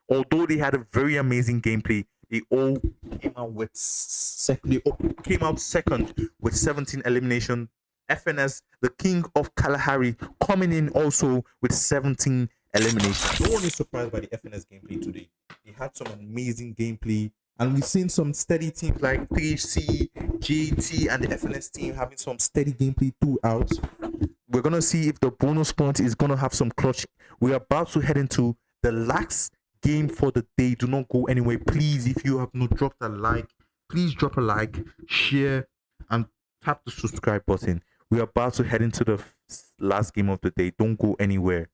although they had a very amazing gameplay, they all came out with second with 17 elimination. FNS, the king of Kalahari, coming in also with 17 eliminations. No one is surprised by the FNS gameplay today. They had some amazing gameplay, and we've seen some steady teams like 3C, JT, and the FNS team having some steady gameplay throughout. We're gonna see if the bonus point is gonna have some clutch. We're about to head into the last game for the day. Do not go anywhere, please. If you have not dropped a like, please drop a like, share, and tap the subscribe button. We're about to head into the last game of the day. Don't go anywhere.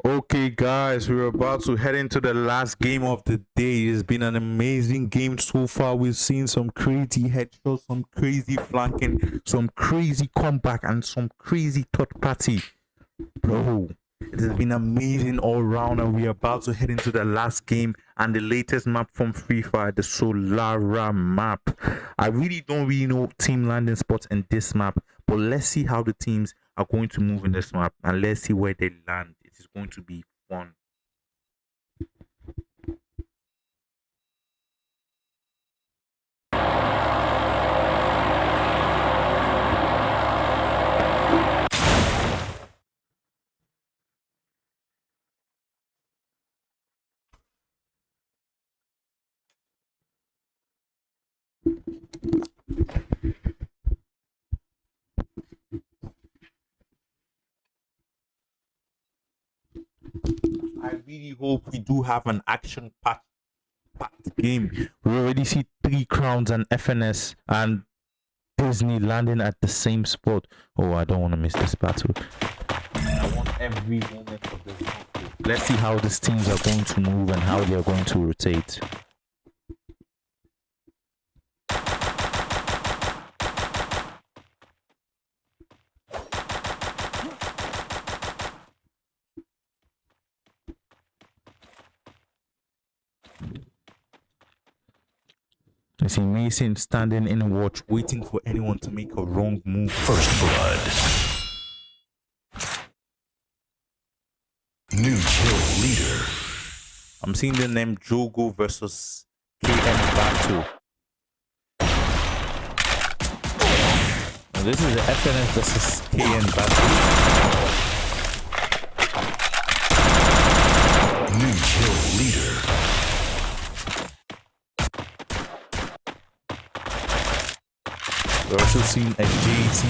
Okay, guys, we're about to head into the last game of the day. It's been an amazing game so far. We've seen some crazy headshots, some crazy flanking, some crazy comeback, and some crazy third party. Bro, it has been amazing all round, and we're about to head into the last game and the latest map from Free Fire, the Solara map. I really don't know team landing spots in this map, but let's see how the teams are going to move in this map, and let's see where they land. It is going to be fun. I really hope we do have an action-packed game. We already see 3 crowns and FNS and Disney landing at the same spot. Oh, I don't want to miss this battle. I want every moment of this battle. Let's see how these teams are going to move and how they are going to rotate. I see Mason standing in a watch, waiting for anyone to make a wrong move. First blood. New kill leader. I'm seeing the name Jogo versus KM battle. Now this is the FNS versus KN battle. New kill leader. We're also seeing a JT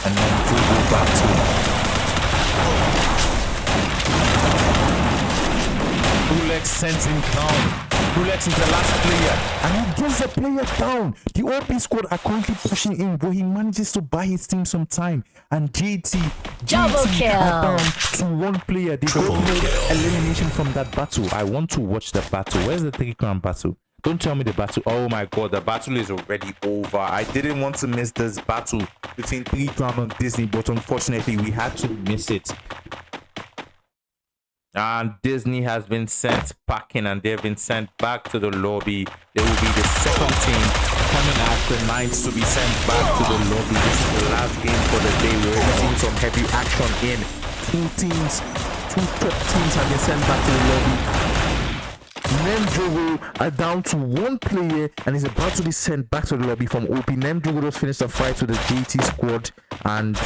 and then Jogo battle. Ulex sends him down. Ulex is the last player, and he gets the player down. The OP squad are currently pushing in, but he manages to buy his team some time. And JT Double kill. are down to 1 player. They don't made elimination from that battle. I want to watch the battle. Where's the 3-crown battle? Don't tell me the battle. Oh my god, the battle is already over. I didn't want to miss this battle between 3-crown and Disney, but unfortunately we had to miss it. And Disney has been sent packing, and they've been sent back to the lobby. They will be the second team coming after Knights to be sent back to the lobby. This is the last game for the day. We're already seeing some heavy action in. 2 top teams have been sent back to the lobby. Nemjogo are down to 1 player and is about to be sent back to the lobby from OP. Nemjogo just finished the fight with the JT squad, and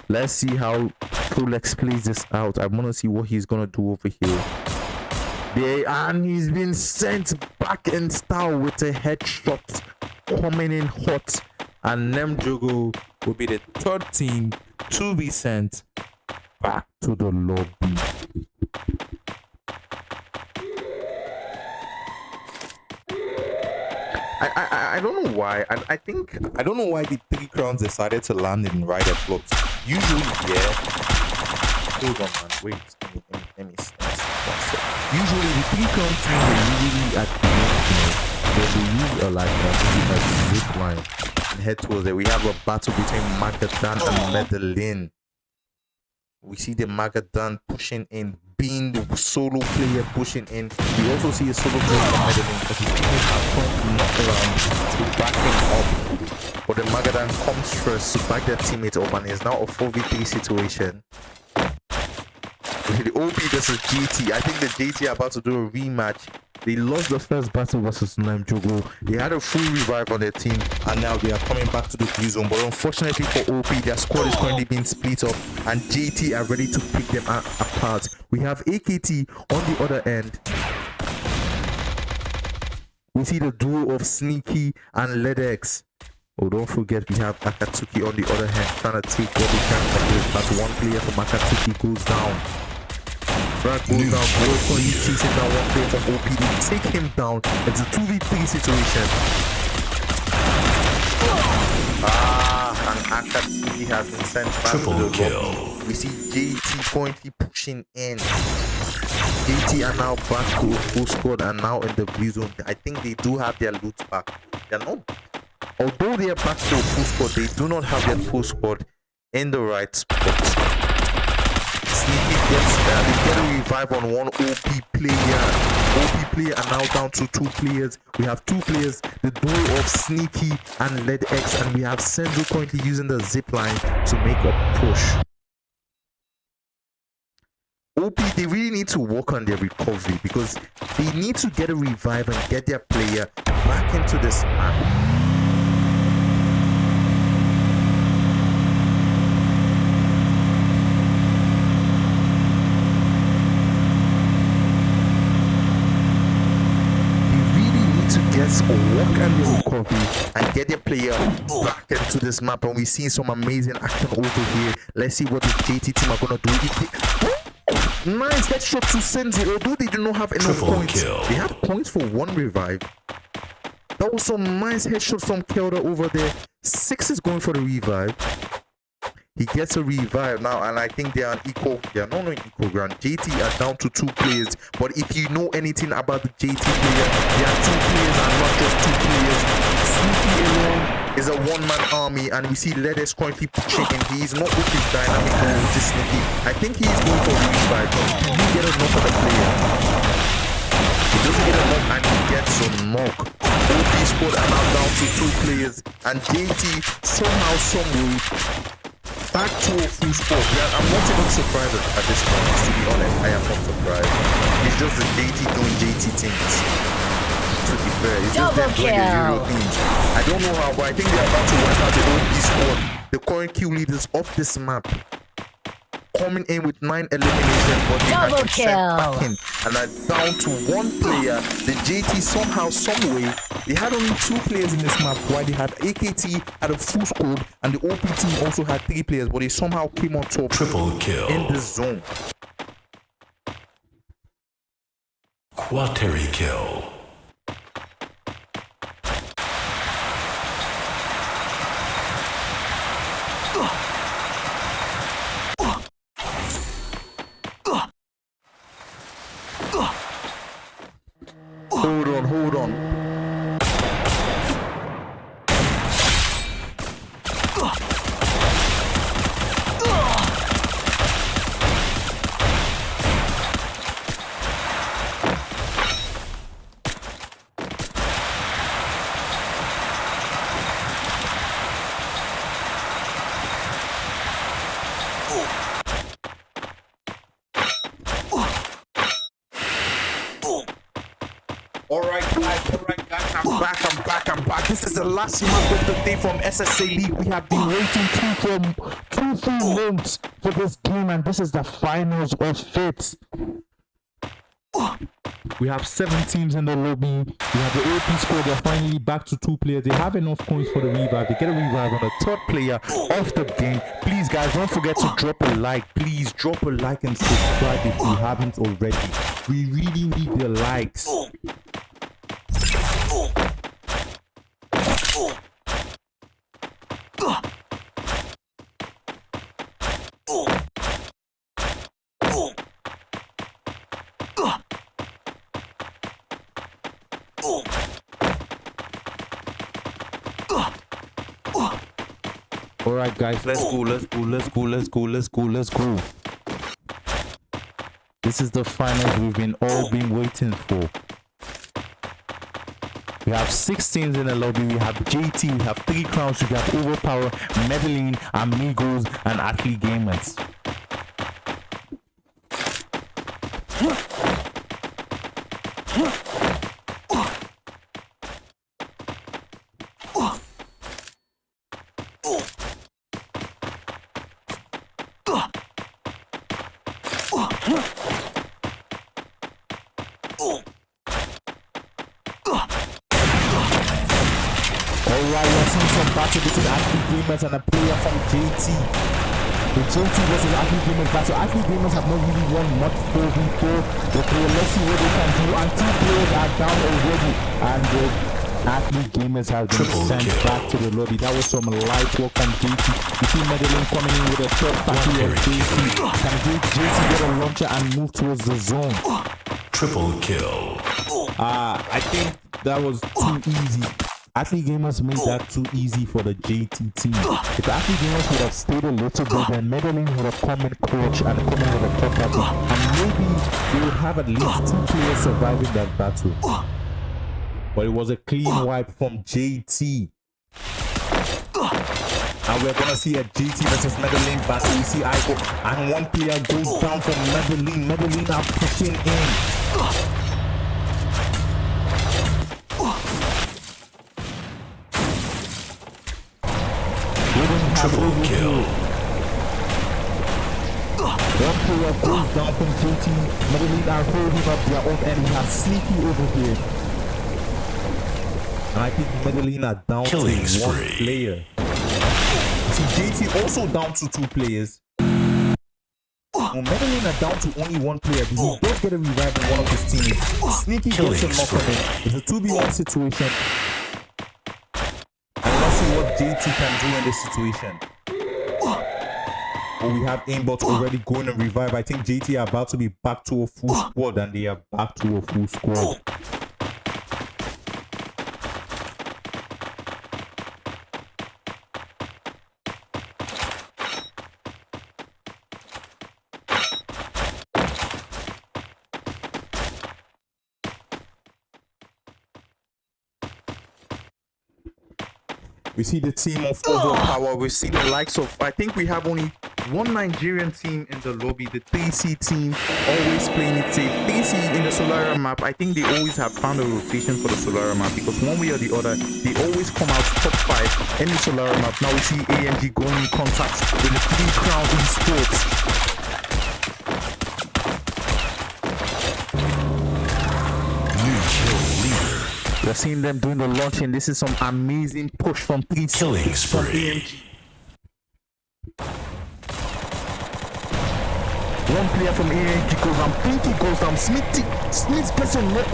let's see how Prolex plays this out. I want to see what he's gonna do over here. And he's been sent back in style with a headshot coming in hot. And Nemjogo will be the 3rd team to be sent back to the lobby. I don't know why. I don't know why the 3 crowns decided to land in rider floats. Usually, yeah. Hold on, man. Wait. Let me usually the 3-crown team they usually at the end, they use a zip line and head towards it. We have a battle between Magadan and Medellin. We see the Magadan pushing in, being the solo player pushing in. We also see a solo player from Medellin because his teammates are currently not around to back him up. But the Magadan comes first to back their teammate up, and it's now a 4v3 situation. The OP versus JT. I think the JT are about to do a rematch. They lost the first battle versus Nemjogo. They had a full revive on their team, and now they are coming back to the blue zone. But unfortunately for OP, their squad is currently being split up, and JT are ready to pick them apart. We have AKT on the other end. We see the duo of Sneaky and Ledex. Oh, don't forget we have Akatsuki on the other hand, trying to take what they can from this. But 1 player from Akatsuki goes down. Brad goes down, Boycon, he's chasing down 1 player from OP. They take him down. It's a 2v3 situation. and Akatsuki has been sent back Triple to the kill. lobby. We see JT currently pushing in. JT are now back to full squad and now in the blue zone. I think they do have their loot back. They're not, although they are back to full squad, they do not have their full squad in the right spot. Sneaky gets there. They get a revive on one OP player. OP player are now down to 2 players. We have 2 players, the duo of Sneaky and Led X, and we have Senzo currently using the zip line to make a push. OP, they really need to work on their recovery because they need to get a revive and get their player back into this map. Work on the recovery and get their player back into this map, and we see some amazing action over here. Let's see what the JT team are gonna do. Nice headshot to Senzo, although they do not have enough points. They have points for 1 revive. That was some nice headshot from Kelda over there. 6 is going for the revive. He gets a revive now, and I think they are on equal. They are not on equal ground. JT are down to 2 players, but if you know anything about the JT player, they are 2 players and not just 2 players. Sneaky alone is a 1-man army, and we see Ledes currently pushing him. He is not with his dynamic goal with this Sneaky. I think he is going for a revive, but he didn't get enough of the player. He doesn't get enough, and he gets some knock. OP squad are now down to 2 players, and JT somehow, someway back to a full squad. I'm not even surprised at this point, to be honest. I am not surprised. It's just the JT doing JT things. To be fair, it's just them doing the Euro things. I don't know how, but I think they're about to wipe out the OP squad. The current kill leaders of this map coming in with 9 eliminations, but they have been sent back in and are down to 1 player. The JT somehow, someway, they had only 2 players in this map, while they had AKT at a full squad, and the OP team also had 3 players, but they somehow came on top. Triple kill in the zone. Quateri kill. Hold on. Alright guys, I'm back. This is the last map of the day from SSA League. We have been waiting 2 months for this game, and this is the finals of it. We have 7 teams in the lobby. We have the OP squad. They're finally back to 2 players. They have enough coins for the revive. They get a revive on the 3rd player of the game. Please, guys, don't forget to drop a like. Please drop a like and subscribe if you haven't already. We really need the likes. Alright guys, let's go. This is the finals we've all been waiting for. We have 6 teams in the lobby. We have JT, we have 3 crowns, we have Overpower, Medellin, Amigos, and Athlete Gamers. Alright, we're seeing some battle between Athlete Gamers and a player from JT. The JT versus Athlete Gamers battle. Athlete Gamers have not really won much 4v4. Let's see what they can do. And 2 players are down already. And athlete gamers have been sent back to the lobby. That was some light work from JT. You see Medellin coming in with a third party of JT. Can JT get a launcher and move towards the zone? Triple kill. I think that was too easy. Athlete gamers made that too easy for the JT team. If athlete gamers would have stayed a little bit, then Medellin would have come in clutch and come in with a third party. And maybe they would have at least 2 players surviving that battle. But it was a clean wipe from JT. And we're gonna see a JT versus Medellin battle. You see Igo, and one player goes down from Medellin. Medellin are pushing in. Triple kill. One player goes down from JT. Medellin are holding up their own end. We have Sneaky over here. And I think Medellin are down Killing to spree. 1 player. See, JT also down to 2 players. Well, Medellin are down to only 1 player. He does get a revive in one of his teammates. Sneaky gets a knock on it. It's a 2v1 situation. And let's see what JT can do in this situation. Oh, we have aimbot already going to revive. I think JT are about to be back to a full squad, and they are back to a full squad. We see the team of Overpower. We see the likes of, I think we have only 1 Nigerian team in the lobby. The 3C team always playing it safe. 3C in the Solara map, I think they always have found a rotation for the Solara map, because one way or the other, they always come out top 5 in the Solara map. Now we see AMG going in contact with the 3 Crown Esports. We're seeing them doing the launching. This is some amazing push from 3C. Killing From spree. AMG. One player from AMG goes down. Pinky goes down. Smith gets a knock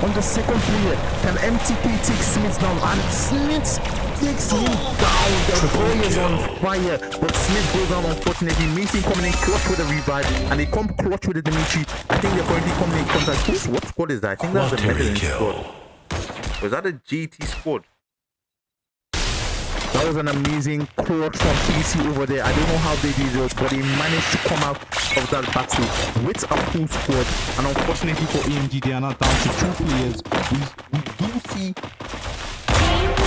on the second player. Can MTK take Smith down? And Smith takes him down. The boy is on fire. But Smith goes down, unfortunately. Mason coming in clutch with a revive. And they come clutch with the Dimitri. I think they're currently coming in contact. What squad is that? I think that's the Medellin squad. Was that a GT squad? That was an amazing clutch from TC over there. I don't know how they did it, but they managed to come out of that battle with a full squad. And unfortunately for AMG, they are not down to 2 players. We do see.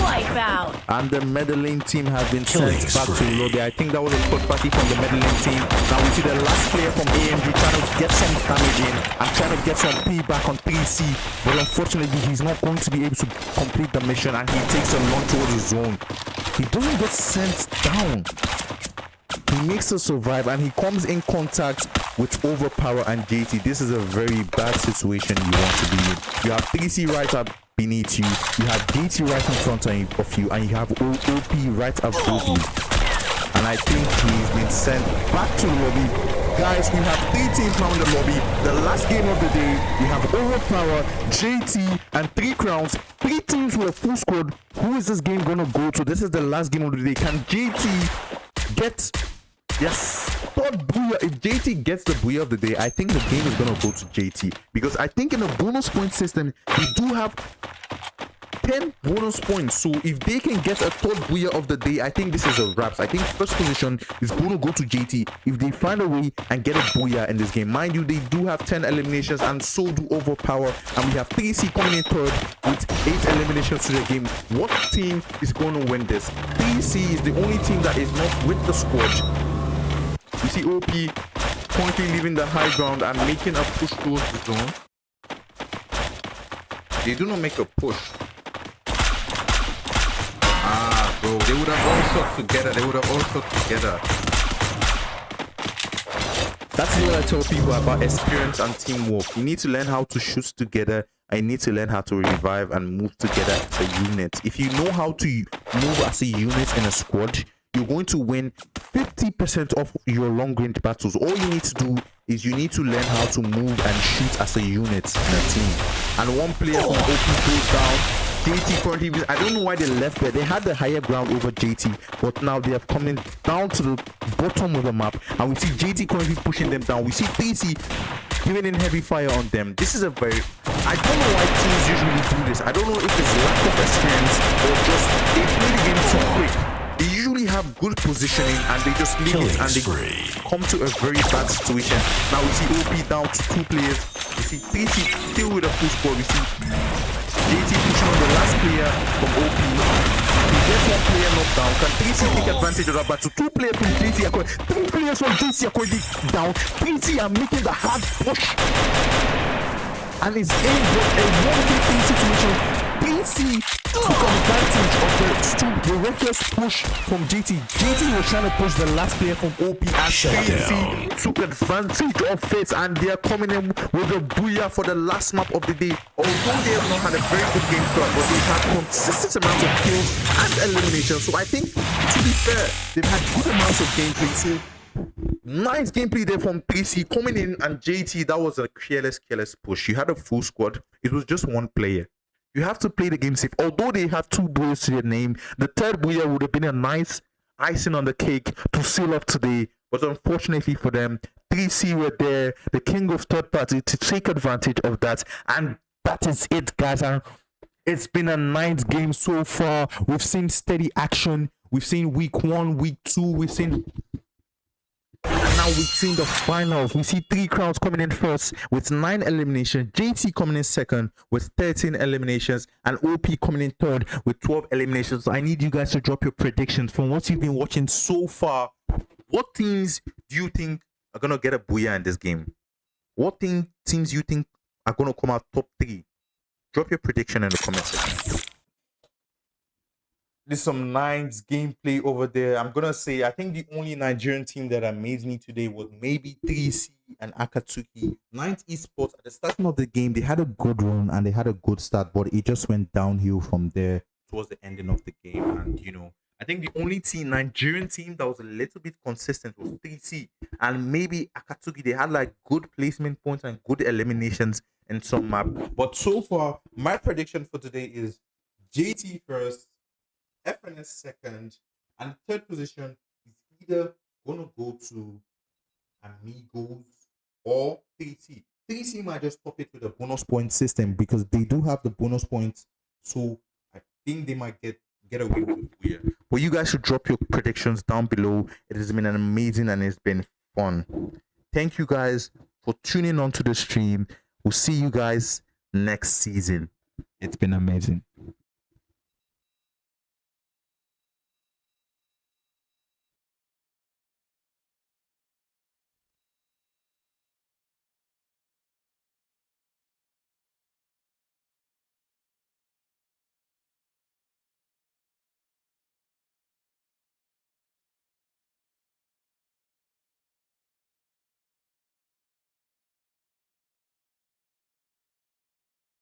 Wipeout. And the Medellin team have been Killing sent back to spree. lobby. I think that was a third party from the Medellin team. Now we see the last player from AMG trying to get some damage in and trying to get some payback on 3C. But unfortunately, he's not going to be able to complete the mission, and he takes a launch towards the zone. He doesn't get sent down. He makes us survive, and he comes in contact with Overpower and JT. This is a very bad situation you want to be in. You have 3C right up beneath you, you have JT right in front of you, and you have OP right above you. And I think he's been sent back to the lobby. Guys, we have 3 teams now in the lobby. The last game of the day, we have Overpower, JT, and 3 crowns. 3 teams with a full squad. Who is this game gonna go to? This is the last game of the day. Can JT get... Yes, third booyah. If JT gets the booyah of the day, I think the game is gonna go to JT, because I think in the bonus point system we do have 10 bonus points. So if they can get a third booyah of the day, I think this is a wraps. I think first position is gonna go to JT if they find a way and get a booyah in this game. Mind you, they do have 10 eliminations, and so do Overpower, and we have 3C coming in third with 8 eliminations to the game. What team is going to win this? 3C is the only team that is not with the squad. You see OP currently leaving the high ground and making a push towards the zone. They do not make a push. Ah, bro, they would have all shot together. They would have all shot together. That's what I tell people about experience and teamwork. You need to learn how to shoot together. I need to learn how to revive and move together as a unit. If you know how to move as a unit in a squad, you're going to win 50% of your long-range battles. All you need to do is you need to learn how to move and shoot as a unit in a team. And one player from OP goes down. JT currently, I don't know why they left there. They had the higher ground over JT, but now they are coming down to the bottom of the map, and we see JT currently pushing them down. We see 3C giving in heavy fire on them. This is a very, I don't know why teams usually do this. I don't know if it's lack of experience or just they play the game too quick. They usually have good positioning and they just leave it and they come to a very bad situation. Now we see OP down to 2 players. We see 3C still with a full squad. We see JT pushing on the last player from OP. He gets 1 player knocked down. Can 3C take advantage of that battle? 2 players from JT are going, 3 players from JT are going down. 3C are making the hard push. And it's in a 1v3 situation. 3C took advantage of the reckless push from JT. JT was trying to push the last player from OP, and 3C took advantage of it, and they are coming in with a booyah for the last map of the day. Although they have not had a very good game start, but they've had consistent amounts of kills and eliminations. So I think, to be fair, they've had good amounts of gameplay. So nice gameplay there from 3C coming in, and JT, that was a careless push. You had a full squad. It was just 1 player. You have to play the game safe. Although they have 2 booyahs to their name, the 3rd booyah would have been a nice icing on the cake to seal up today. But unfortunately for them, 3C were there, the king of third party, to take advantage of that. And that is it, guys. And it's been a nice game so far. We've seen steady action. We've seen week 1, week 2. We've seen... And now we've seen the finals. We see 3 crowns coming in first with 9 eliminations. JT coming in second with 13 eliminations. And OP coming in third with 12 eliminations. So I need you guys to drop your predictions from what you've been watching so far. What teams do you think are going to get a booyah in this game? What teams do you think are going to come out top 3? Drop your prediction in the comment section. There's some nice gameplay over there. I'm gonna say I think the only Nigerian team that amazed me today was maybe 3C and Akatsuki. 9th Esports at the starting of the game, they had a good run and they had a good start, but it just went downhill from there towards the ending of the game. And you know, I think the only Nigerian team that was a little bit consistent was 3C and maybe Akatsuki. They had like good placement points and good eliminations in some map. But so far, my prediction for today is JT first, FNS second, and 3rd position is either gonna go to Amigos or 3C. 3C might just top it with a bonus point system because they do have the bonus points, so I think they might get away with it here. But you guys should drop your predictions down below. It has been an amazing and it's been fun. Thank you guys for tuning on to the stream. We'll see you guys next season. It's been amazing.